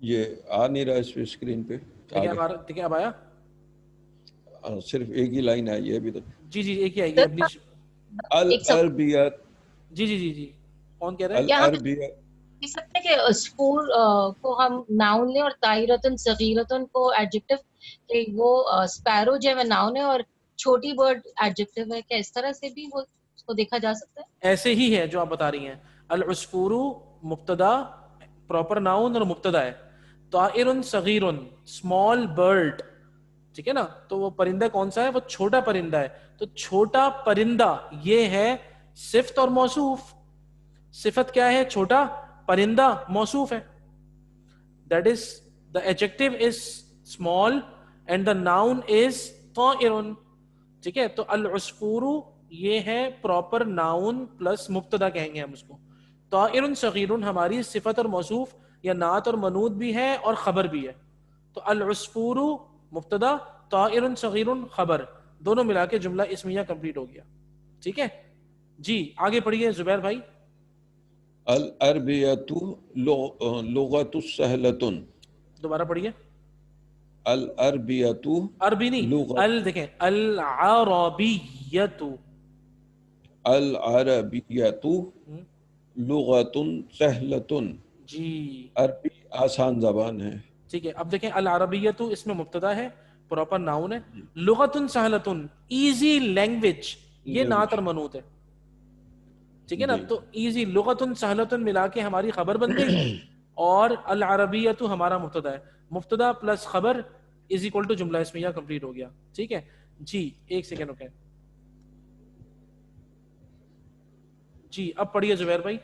[SPEAKER 6] یہ آ نہیں رہا اس پہ اسکرین پہ.
[SPEAKER 1] ٹھیک ہے, اب آیا,
[SPEAKER 6] صرف ایک ہی لائن آئی ہے ابھی تک.
[SPEAKER 1] جی جی ایک ہی آئے گی اپنی.
[SPEAKER 6] العربیت.
[SPEAKER 1] جی جی جی جی, کون کہہ رہے ہیں؟
[SPEAKER 6] العربیت
[SPEAKER 5] کہہ سکتے ہیں کہ عصفور کو ہم ناؤن لیں اور طائرۃ صغیرۃ کو ایڈجیکٹو, کہ وہ اسپیرو جو ہے وہ ناؤن ہے اور چھوٹی برڈ ایڈجیکٹو ہے. کیا اس طرح سے بھی وہ اس کو دیکھا جا سکتا ہے؟
[SPEAKER 1] ایسے ہی ہے جو آپ بتا رہی ہیں. العصفور مبتدا, پراپر ناؤن اور مبتدا ہے. طائر صغیر, اسمال برڈ. ٹھیک ہے نا. تو وہ پرندہ کون سا ہے؟ وہ چھوٹا پرندہ ہے. تو چھوٹا پرندہ یہ ہے صفت اور موصوف. صفت کیا ہے؟ چھوٹا پرندہ. موصوف ہے that is the adjective is small and the noun is طائر. ٹھیک ہے. تو العصفور یہ ہے پراپر ناؤن پلس مبتدا کہیں گے ہم اس کو. طائر صغیر ہماری صفت اور موصوف یا نعت اور منعوت بھی ہے اور خبر بھی ہے. تو العصفور مبتدا, طائر صغیر خبر, دونوں ملا کے جملہ اسمیہ کمپلیٹ ہو گیا. ٹھیک ہے جی, آگے پڑھیے زبیر بھائی.
[SPEAKER 6] العربیت لغت سہلۃ.
[SPEAKER 1] دوبارہ پڑھیے.
[SPEAKER 6] العربیت,
[SPEAKER 1] عربی نہیں, ال دیکھیں, العربیت.
[SPEAKER 6] العربیت لغت سہلۃ.
[SPEAKER 1] جی,
[SPEAKER 6] عربی آسان زبان ہے.
[SPEAKER 1] ٹھیک ہے. اب دیکھیں العربیت اس میں مبتدا ہے, پراپر ناؤن ہے. لغت سہلۃ, ایزی لینگویج, یہ نعت اور منعوت ہے. ٹھیک ہے نا. تو ایزی, لغت سہلۃ ملا کے ہماری خبر بن گئی, اور العربیت ہمارا مبتدا ہے. مبتدا پلس خبر از اکول ٹو جملہ اسمیہ کمپلیٹ ہو گیا. ٹھیک ہے جی, ایک سیکنڈ اوکے جی. اب پڑھیے زبیر بھائی.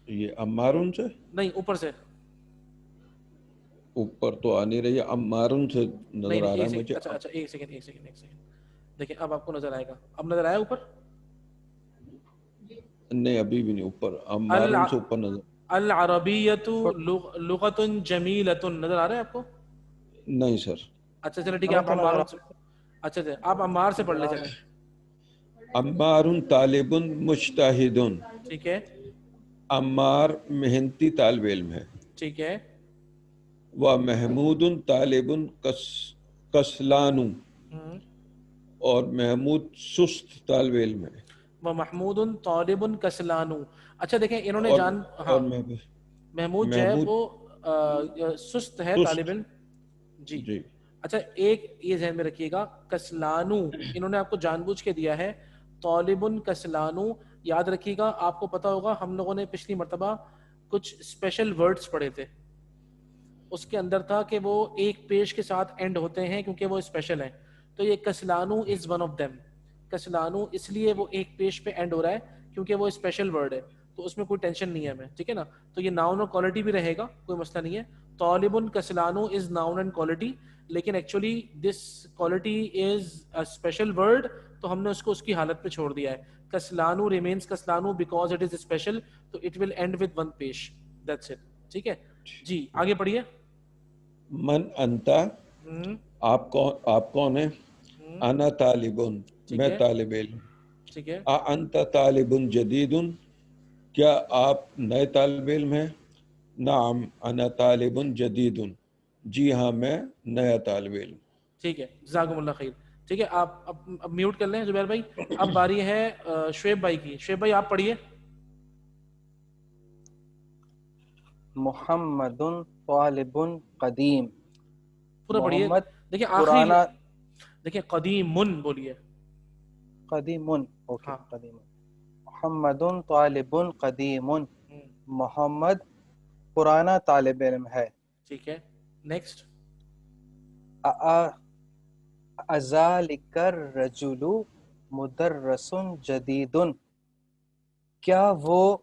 [SPEAKER 6] یہ عمارن سے
[SPEAKER 1] نہیں, اوپر سے.
[SPEAKER 6] اوپر تو آ نہیں رہی ہے, عمارن سے نظر آ رہا ہے مجھے.
[SPEAKER 1] اچھا ایک سیکنڈ دیکھیں اب آپ کو نظر آئے گا. اب نظر آیا اوپر؟
[SPEAKER 6] نہیں ابھی بھی نہیں اوپر. عمارن سے اوپر نظر.
[SPEAKER 1] العربیۃ لغۃ جمیلۃ نظر آ رہا ہے آپ کو؟
[SPEAKER 6] نہیں سر.
[SPEAKER 1] اچھا چلو ٹھیک ہے, آپ عمار سے, اچھا آپ عمار سے پڑھ لیں. چلیں
[SPEAKER 6] عمار طالب مجتہد.
[SPEAKER 1] ٹھیک ہے.
[SPEAKER 6] عمار محنتی طالب علم ہے.
[SPEAKER 1] ٹھیک ہے.
[SPEAKER 6] و محمود طالب کسلان. اور محمود سست طالب علم ہے.
[SPEAKER 1] و محمود طالب کسلان. اچھا دیکھیں انہوں نے جان, ہاں محمود جو ہے وہ سست ہے طالب علم. جی اچھا ایک یہ ذہن میں رکھیے گا, کسلانو انہوں نے آپ کو جان بوجھ کے دیا ہے. طالب کسلانو یاد رکھیے گا. آپ کو پتا ہوگا ہم لوگوں نے پچھلی مرتبہ کچھ اسپیشل ورڈز پڑھے تھے, اس کے اندر تھا کہ وہ ایک پیش کے ساتھ اینڈ ہوتے ہیں کیونکہ وہ اسپیشل ہیں. تو یہ کسلانو از ون آف دیم. کسلانو اس لیے وہ ایک پیش پہ اینڈ ہو رہا ہے کیونکہ وہ اسپیشل ورڈ ہے, تو اس میں کوئی ٹینشن نہیں ہے ہمیں. ٹھیک ہے نا, تو یہ ناؤن اور کوالٹی بھی رہے گا, کوئی مسئلہ نہیں ہے. طالب کسلانو از ناؤن اینڈ کوالٹی, لیکن actually this quality is a special word, تو ہم نے اس کو اس کی حالت پہ چھوڑ دیا ہے. کسلانو ریمینز کسلانو بیکاز اٹ از اسپیشل, تو it will end with one پیش. That's it. ٹھیک ہے جی, آگے پڑھیے.
[SPEAKER 6] من انتا, آپ کون ہیں؟ انا طالبن, میں طالب علم.
[SPEAKER 1] ٹھیک ہے.
[SPEAKER 6] انت طالب جدید, کیا آپ نئے طالب علم ہیں؟ نعم انا طالب جدید, جی ہاں میں نیا طالب علم.
[SPEAKER 1] ٹھیک ہے, جزاکم اللہ خیر. ٹھیک ہے, آپ اب میوٹ کر لیں زبیر بھائی. اب باری ہے شعیب بھائی کی. شعیب بھائی آپ پڑھیے.
[SPEAKER 3] محمد طالب قدیم.
[SPEAKER 1] پورا پڑھیے. دیکھیں آخری دیکھیں قدیمن بولیے.
[SPEAKER 3] قدیمن, اوکے قدیم. محمد طالب قدیم, محمد پرانا طالب علم ہے.
[SPEAKER 1] ٹھیک ہے نیکسٹ.
[SPEAKER 3] اذالک الرجل مدرس جدید, کیا وہ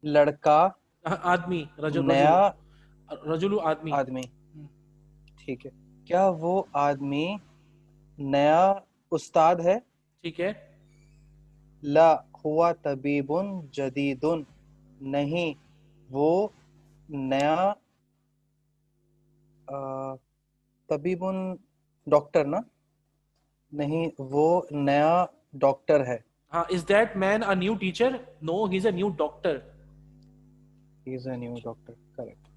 [SPEAKER 3] لڑکا
[SPEAKER 1] آدمی
[SPEAKER 3] نیا
[SPEAKER 1] رجل
[SPEAKER 3] آدمی. ٹھیک ہے, کیا وہ آدمی نیا استاد ہے؟
[SPEAKER 1] ٹھیک ہے.
[SPEAKER 3] لا ہوا طبیب جدید, نہیں وہ نیا طبیب ڈاکٹر نا, نہیں وہ نیا ڈاکٹر ہے.
[SPEAKER 1] ہاں, is that man a new teacher? No, he's a new doctor.
[SPEAKER 3] He is a new doctor, correct.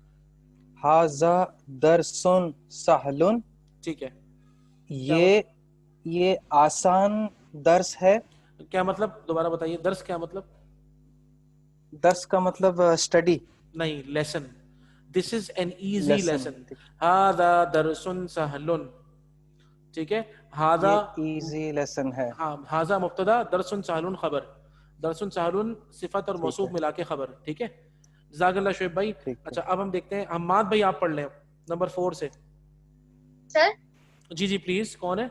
[SPEAKER 3] ھذا درس سہل,
[SPEAKER 1] ٹھیک ہے.
[SPEAKER 3] یہ آسان درس ہے.
[SPEAKER 1] کیا مطلب, دوبارہ بتائیے. درس کیا مطلب؟
[SPEAKER 3] درس کا مطلب اسٹڈی
[SPEAKER 1] نہیں, lesson. This is an easy lesson. ھذا درس سہل. ٹھیک ہے, ھذا
[SPEAKER 3] ایزی لیسن ہے.
[SPEAKER 1] ہاں, ھذا مبتدا, درس سہل خبر. درس سہل صفت اور موصوف ملا کے خبر. ٹھیک ہے, جزاک اللہ شعیب بھائی. اچھا اب ہم دیکھتے ہیں حماد بھائی, آپ پڑھ لیں نمبر 4 سے.
[SPEAKER 5] سر
[SPEAKER 1] جی جی پلیز. کون ہے؟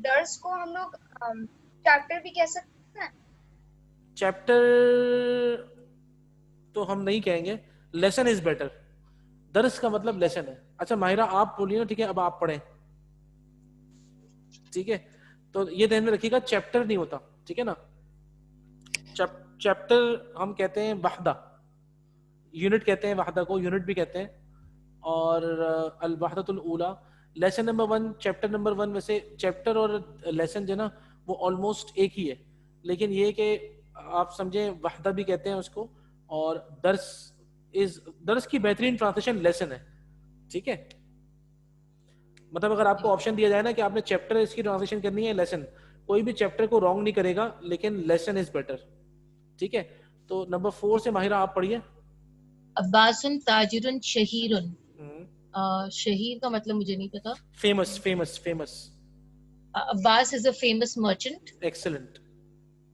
[SPEAKER 5] درس کو ہم لوگ چیپٹر بھی کہہ سکتے ہیں.
[SPEAKER 1] چیپٹر تو ہم نہیں کہیں گے, لیسن از بیٹر. درس کا مطلب لیسن ہے. اچھا ماہرہ آپ بولیے نا. ٹھیک ہے, اب آپ پڑھیں. ٹھیک ہے, تو یہ دھیان میں رکھیے گا چیپٹر نہیں ہوتا. ٹھیک ہے نا, چیپٹر ہم کہتے ہیں وحدہ, یونٹ کہتے ہیں وحدہ کو, یونٹ بھی کہتے ہیں. اور الوحدۃ الاولی لیسن نمبر 1, چیپٹر نمبر 1. ویسے چیپٹر اور لیسن جو ہے نا وہ آلموسٹ ایک ہی ہے, لیکن یہ کہ آپ سمجھیں وحدہ بھی کہتے ہیں اس کو, اور درس کی بہترین ٹرانسلیشن لیسن ہے. ٹھیک ہے, مطلب اگر آپ کو آپشن دیا جائے نا کہ آپ نے چیپٹر اس کی ٹرانسلیشن کرنی ہے لیسن, کوئی بھی چیپٹر کو رانگ نہیں کرے گا, لیکن لیسن از بیٹر. ٹھیک ہے, تو نمبر 4 سے ماہرہ آپ پڑھیے.
[SPEAKER 5] عباس تاجر شہیر. شہیر کا مطلب مجھے نہیں پتا.
[SPEAKER 1] Famous.
[SPEAKER 5] Abbas is a famous merchant.
[SPEAKER 1] Excellent.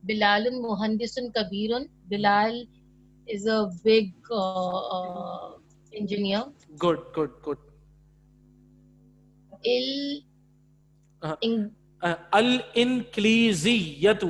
[SPEAKER 5] Bilal مہندس کبیر. Bilal is a big engineer.
[SPEAKER 1] Good. al-inkliziyatu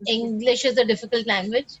[SPEAKER 5] English is a difficult language.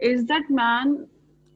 [SPEAKER 7] Is that man?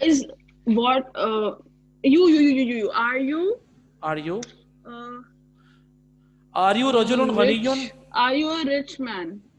[SPEAKER 7] Is what you
[SPEAKER 1] are you rajulun ghaniyun?
[SPEAKER 7] Are you a rich man?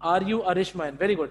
[SPEAKER 1] Are you a rich man? Very good.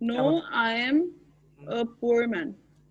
[SPEAKER 7] No, I am a poor man.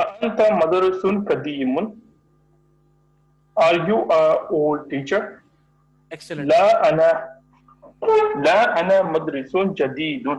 [SPEAKER 2] Anta madrasun qadimun. Are you a old teacher?
[SPEAKER 1] Excellent.
[SPEAKER 2] La ana madrasun jadidun.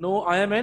[SPEAKER 1] No, I am a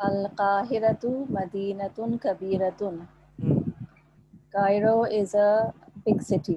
[SPEAKER 9] Al-Qahiratu Madinatun Kabiratun. Cairo is a big city.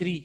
[SPEAKER 1] 3,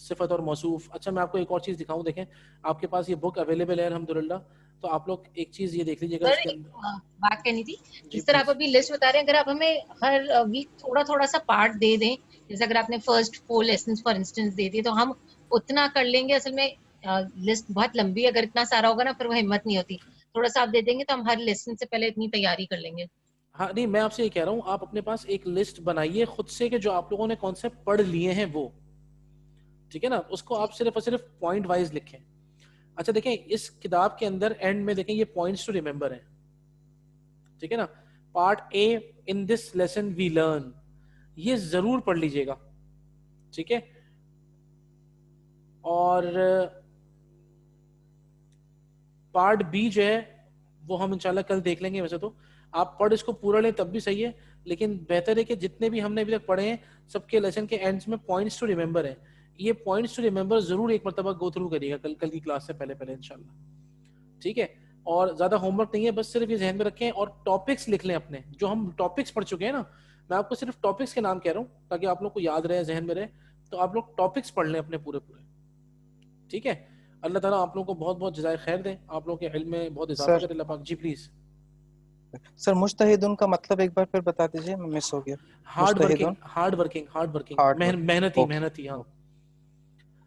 [SPEAKER 1] صفت اور موصوف. اچھا میں آپ کو ایک اور چیز دکھاؤں, دیکھیں آپ کے پاس یہ بک اویلیبل ہے الحمدللہ, تو آپ لوگ ایک چیز یہ دیکھ لیجیے گا.
[SPEAKER 5] بات کرنی تھی جس طرح آپ ابھی لسٹ بتا رہے ہیں, اگر آپ ہمیں ہر ویک تھوڑا تھوڑا سا پارٹ دے دیں, جیسے اگر آپ نے first 4 lessons for instance they دیے تو ہم اتنا کر لیں گے. اصل میں لسٹ بہت لمبی ہے, اگر اتنا سارا ہوگا نا پھر وہ ہمت نہیں ہوتی. تھوڑا سا آپ دے دیں گے تو ہم ہر لیسن سے پہلے اتنی تیاری کر لیں گے.
[SPEAKER 1] ہاں نہیں میں آپ سے یہ کہہ رہا ہوں, آپ اپنے پاس ایک لسٹ بنائیے خود سے کہ جو آپ لوگوں نے کانسیپٹ پڑھ لیے ہیں وہ, ٹھیک ہے نا, اس کو آپ صرف اور صرف پوائنٹ وائز لکھیں. اچھا دیکھیں اس کتاب کے اندر اینڈ میں دیکھیں یہ پوائنٹس ٹو ریمبر ہیں, ٹھیک ہے نا. Part A in this lesson we learn, یہ ضرور پڑھ لیجئے گا, ٹھیک ہے. اور پارٹ بی جو ہے وہ ہم انشاءاللہ کل دیکھ لیں گے. ویسے تو آپ پڑھ اس کو پورا لیں تب بھی صحیح ہے, لیکن بہتر ہے کہ جتنے بھی ہم نے ابھی تک پڑھے ہیں سب کے لیسن کے اینڈز میں پوائنٹس ٹو ریمبر ہیں. یہ پوائنٹس ٹو ریمبر ضرور ایک مرتبہ گو تھرو کریے گا کل کی کلاس سے پہلے انشاءاللہ, ٹھیک ہے. اور زیادہ ہوم ورک نہیں ہے, بس صرف یہ ذہن میں رکھیں اور ٹاپکس لکھ لیں اپنے جو ہم ٹاپکس پڑھ چکے ہیں نا. میں آپ کو صرف ٹاپکس کے نام کہہ رہا ہوں تاکہ آپ لوگ کو یاد رہے, ذہن میں رہے. تو آپ لوگ ٹاپکس پڑھ لیں اپنے پورے, ٹھیک ہے. اللہ تعالیٰ آپ لوگوں کو بہت بہت جزائے خیر دیں, آپ لوگوں کے علم میں بہت اضافہ کرے اللہ پاک. جی پلیز
[SPEAKER 3] سر, مجتہدون کا مطلب ایک بار پھر بتا دیجیے, میں مس ہو گیا.
[SPEAKER 1] ہارڈ ورکنگ محنتی. ہاں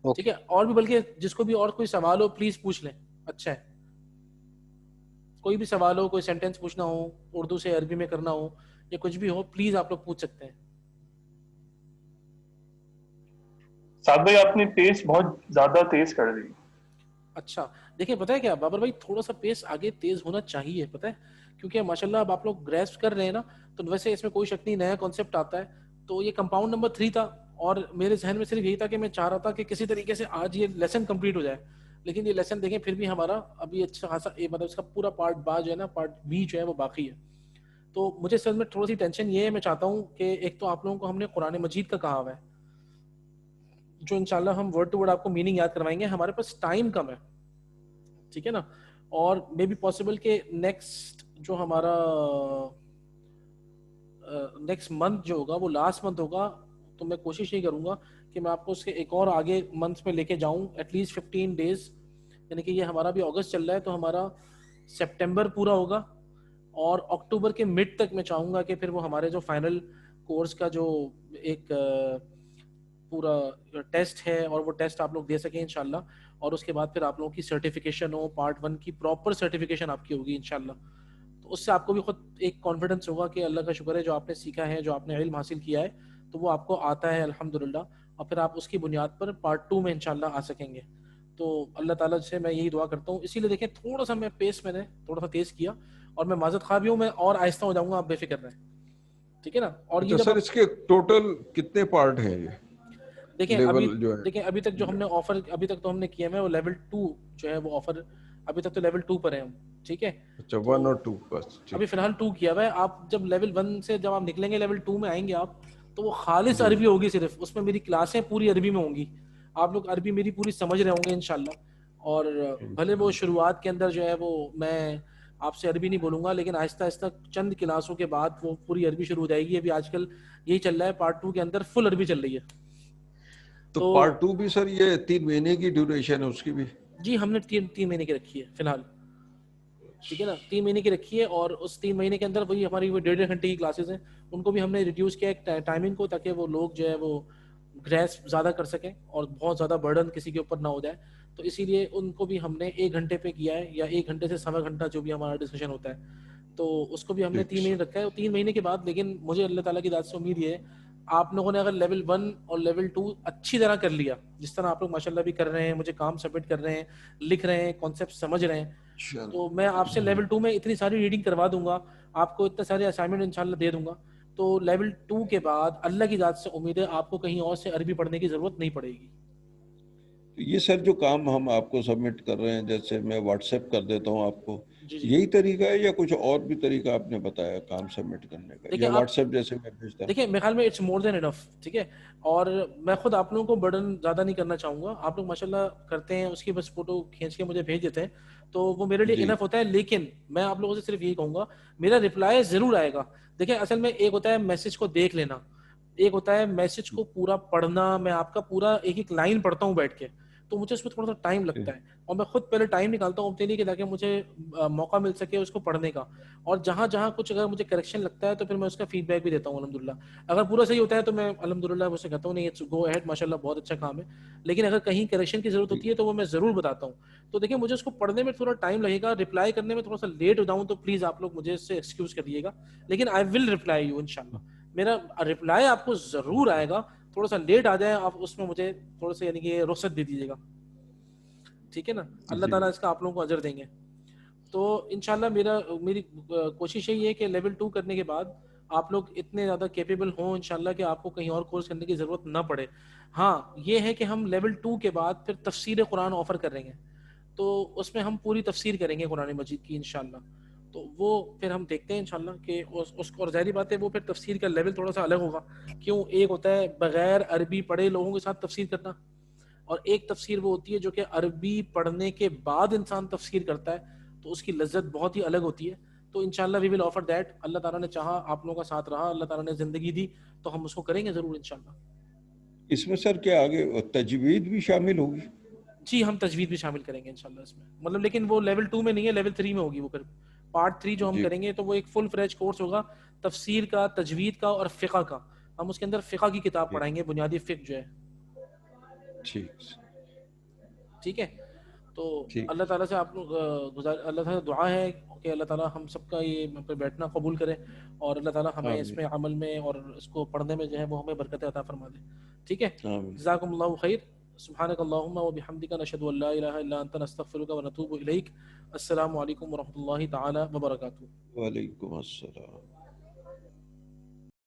[SPEAKER 1] ٹھیک ہے. اور بھی بلکہ جس کو بھی اور کوئی سوال ہو پلیز پوچھ لیں. اچھا ہے, کوئی بھی سوال ہو, کوئی سینٹینس پوچھنا ہو, اردو سے عربی میں کرنا ہو یا کچھ بھی ہو, پلیز آپ لوگ پوچھ سکتے ہیں.
[SPEAKER 2] سعد بھائی آپ نے پیس بہت زیادہ تیز کر دی.
[SPEAKER 1] اچھا دیکھیں پتہ ہے کیا بابر بھائی, تھوڑا سا پیس آگے تیز ہونا چاہیے, پتہ ہے کیونکہ ماشاءاللہ اب آپ لوگ گریسپ کر رہے ہیں نا, تو ویسے اس میں کوئی شک نہیں نیا کانسیپٹ آتا ہے. تو یہ کمپاؤنڈ نمبر 3 تھا اور میرے ذہن میں صرف یہی تھا کہ میں چاہ رہا تھا کہ کسی طریقے سے آج یہ لیسن کمپلیٹ ہو جائے, لیکن یہ لیسن دیکھیں پھر بھی ہمارا ابھی اچھا خاصا مطلب اس کا پورا پارٹ با جو ہے نا, پارٹ بی جو ہے وہ باقی ہے. تو مجھے سر میں تھوڑی سی ٹینشن یہ ہے, میں چاہتا ہوں کہ ایک تو آپ لوگوں کو ہم نے قرآن مجید کا کہا ہوا ہے جو انشاءاللہ ہم ورڈ ٹو ورڈ آپ کو میننگ یاد کروائیں گے. ہمارے پاس ٹائم کم ہے, ٹھیک ہے نا, اور مے بی پاسبل کہ نیکسٹ جو ہمارا نیکسٹ منتھ جو ہوگا وہ لاسٹ منتھ ہوگا, تو میں کوشش یہ کروں گا کہ میں آپ کو اس کے ایک اور آگے منتھ میں لے کے جاؤں, ایٹ لیسٹ 15 days, یعنی کہ یہ ہمارا بھی اگست چل رہا ہے تو ہمارا سپٹمبر پورا ہوگا اور اکتوبر کے مڈ تک میں چاہوں گا کہ پھر وہ ہمارے جو فائنل کورس کا جو ایک پورا ٹیسٹ ہے اور وہ ٹیسٹ آپ لوگ دے سکیں انشاءاللہ, اور اس کے بعد پھر آپ لوگوں کی سرٹیفکیشن ہو, پارٹ 1 کی پراپر سرٹیفکیشن آپ کی ہوگی انشاءاللہ. تو اس سے آپ کو بھی خود ایک کانفیڈنس ہوگا کہ اللہ کا شکر ہے جو آپ نے سیکھا ہے, جو آپ نے علم حاصل کیا ہے تو وہ آپ کو آتا ہے الحمدللہ, اور پھر آپ اس کی بنیاد پر پارٹ 2 میں انشاءاللہ آ سکیں گے. تو اللہ تعالیٰ سے میں یہی دعا کرتا ہوں. اسی لیے دیکھیں تھوڑا سا میں پیس میں نے تھوڑا سا تیز کیا اور میں معذرت خواہ بھی ہوں, میں اور آہستہ ہو جاؤں گا, آپ بے فکر رہیں, ٹھیک ہے نا. اور یہ
[SPEAKER 6] سر اس کے ٹوٹل کتنے پارٹ ہیں یہ؟
[SPEAKER 1] دیکھیں ابھی تک جو ہم نے آفر ابھی تک تو ہم نے کیا ہے وہ لیول 2 جو ہے وہ آفر ابھی تک تو لیول 2 پر ہیں ہم, ٹھیک ہے.
[SPEAKER 6] اچھا 1 اور 2 بس
[SPEAKER 1] ابھی فی الحال 2 کیا ہوا ہے. آپ جب لیول 1 سے جب آپ نکلیں گے لیول 2 میں آئیں گے آپ, تو وہ خالص عربی ہوگی صرف, اس میں میری کلاسیں پوری عربی میں ہوں گی, آپ لوگ عربی میری پوری سمجھ رہے ہوں گے انشاءاللہ. اور بھلے وہ شروعات کے اندر جو ہے وہ میں آپ سے عربی نہیں بولوں گا, لیکن آہستہ آہستہ چند کلاسوں کے بعد وہ پوری عربی شروع ہو جائے گی. ابھی آج کل یہی چل رہا ہے, پارٹ 2 کے اندر فل عربی چل رہی ہے.
[SPEAKER 6] تو پارٹ 2 بھی سر یہ 3 مہینے کی ڈیوریشن ہے اس کی بھی؟
[SPEAKER 1] جی ہم نے 3 مہینے کی رکھی ہے فی الحال, ٹھیک ہے نا, 3 مہینے کی رکھی ہے. اور اس 3 مہینے کے اندر وہی ہماری وہ 1.5 گھنٹے کی کلاسز ہیں, ان کو بھی ہم نے ریڈیوس کیا ہے ٹائمنگ کو, تاکہ وہ لوگ جو ہے وہ گریسپ زیادہ کر سکیں اور بہت زیادہ برڈن کسی کے اوپر نہ ہو جائے. تو اسی لیے ان کو بھی ہم نے 1 گھنٹے پہ کیا ہے, یا 1 گھنٹے سے 1.25 گھنٹہ جو بھی ہمارا ڈسکشن ہوتا ہے, تو اس کو بھی ہم نے 3 مہینے رکھا ہے. 3 مہینے کے بعد لیکن مجھے اللہ تعالیٰ کی ذات سے امید یہ ہے آپ لوگوں نے اگر لیول 1 اور لیول 2 اچھی طرح کر لیا, جس طرح آپ لوگ ماشاءاللہ بھی کر رہے ہیں, مجھے کام سبمٹ کر رہے ہیں, لکھ رہے ہیں, کانسیپٹ سمجھ رہے ہیں, تو میں آپ سے لیول 2 میں اتنی ساری ریڈنگ کروا دوں گا, آپ کو اتنے سارے اسائنمنٹ انشاءاللہ دے دوں گا. تو لیول 2 کے بعد اللہ کی ذات سے امید ہے آپ کو کہیں اور سے عربی پڑھنے کی ضرورت نہیں پڑے گی.
[SPEAKER 6] یہ سر جو کام ہم آپ کو سبمٹ کر رہے ہیں, جیسے میں واٹس ایپ کر دیتا ہوں آپ کو, یہی طریقہ ہے یا کچھ اور بھی طریقہ آپ نے بتایا کام سبمٹ کرنے کا, یا واٹس ایپ جیسے میں بھیجتا ہوں؟
[SPEAKER 1] دیکھیں میرے خیال میں اٹس مور دین انف, ٹھیک ہے. اور میں خود آپ لوگوں کو برڈن زیادہ نہیں کرنا چاہوں گا, آپ لوگ ماشاءاللہ کرتے ہیں, اس کی بس فوٹو کھینچ کے مجھے بھیج دیتے ہیں, تو وہ میرے لیے انف ہوتا ہے. لیکن میں آپ لوگوں سے صرف یہی کہوں گا, میرا رپلائی ضرور آئے گا. دیکھیں اصل میں ایک ہوتا ہے میسج کو دیکھ لینا, ایک ہوتا ہے میسج کو پورا پڑھنا, میں آپ کا پورا ایک ایک لائن پڑھتا ہوں بیٹھ کے, تو مجھے اس میں تھوڑا سا ٹائم لگتا ہے, اور میں خود پہلے ٹائم نکالتا ہوں اپنے لیے کہ تاکہ مجھے موقع مل سکے اس کو پڑھنے کا, اور جہاں جہاں کچھ اگر مجھے کریکشن لگتا ہے تو پھر میں اس کا فیڈ بیک بھی دیتا ہوں الحمدللہ. اگر پورا صحیح ہوتا ہے تو میں الحمدللہ اسے کہتا ہوں نہیں اٹس گو اہیڈ, ماشاءاللہ بہت اچھا کام ہے, لیکن اگر کہیں کریکشن کی ضرورت ہوتی ہے تو وہ میں ضرور بتاتا ہوں. تو دیکھیں مجھے اس کو پڑھنے میں تھوڑا ٹائم لگے گا, رپلائی کرنے میں تھوڑا سا لیٹ ہو جاؤں تو پلیز آپ لوگ مجھے اس سے ایکسکیوز کر دیجیے گا, لیکن آئی ول رپلائی یو انشاءاللہ. میرا رپلائی آپ کو ضرور آئے گا, تھوڑا سا لیٹ آ جائے آپ اس میں مجھے تھوڑا سا یعنی کہ رخصت دے دیجیے گا, ٹھیک ہے نا. اللہ تعالیٰ اس کا آپ لوگوں کو اجر دیں گے. تو انشاءاللہ میری کوشش یہی ہے کہ لیول 2 کرنے کے بعد آپ لوگ اتنے زیادہ کیپیبل ہوں انشاءاللہ کہ آپ کو کہیں اور کورس کرنے کی ضرورت نہ پڑے. ہاں یہ ہے کہ ہم لیول 2 کے بعد پھر تفسیر قرآن آفر کریں گے, تو اس میں ہم پوری تفسیر کریں گے قرآن مجید کی انشاءاللہ. تو وہ پھر ہم دیکھتے ہیں انشاءاللہ کہ اس کو, اور ظاہری بات ہے وہ پھر تفسیر کا لیول تھوڑا سا الگ ہوگا. کیوں, ایک ہوتا ہے بغیر عربی پڑھے لوگوں کے ساتھ تفسیر کرنا, اور ایک تفسیر وہ ہوتی ہے جو کہ عربی پڑھنے کے بعد انسان تفسیر کرتا ہے, تو اس کی لذت بہت ہی الگ ہوتی ہے. تو انشاءاللہ وی ول آفر دیٹ. اللہ تعالیٰ نے چاہا, آپ لوگوں کا ساتھ رہا, اللہ تعالیٰ نے زندگی دی, تو ہم اس کو کریں گے ضرور انشاءاللہ.
[SPEAKER 6] اس میں سر کیا آگے تجوید بھی شامل ہوگی؟
[SPEAKER 1] جی ہم تجوید بھی شامل کریں گے انشاءاللہ اس میں, مطلب لیکن وہ لیول 2 میں نہیں ہے, لیول 3 میں ہوگی. وہ پھر پارٹ 3 جو ہم کریں گے تو وہ ایک فل فریج کورس ہوگا تفسیر کا, تجوید کا اور فقہ کا. ہم اس کے اندر فقہ کی کتاب پڑھائیں گے, بنیادی فقہ جو ہے. ٹھیک ہے. تو اللہ تعالیٰ سے آپ لوگ اللہ تعالیٰ دعا ہے کہ اللہ تعالیٰ ہم سب کا یہ بیٹھنا قبول کرے, اور اللہ تعالیٰ ہمیں اس میں عمل میں اور اس کو پڑھنے میں جو ہے وہ ہمیں برکت عطا فرما دے. ٹھیک ہے. جزاکم اللہ خیر. سبحانک اللہم و بحمدک نشہد ان لا الہ الا انت نستغفرک و نتوب الیک. السلام علیکم و رحمۃ اللہ تعالی وبرکاتہ.
[SPEAKER 6] وعلیکم السلام.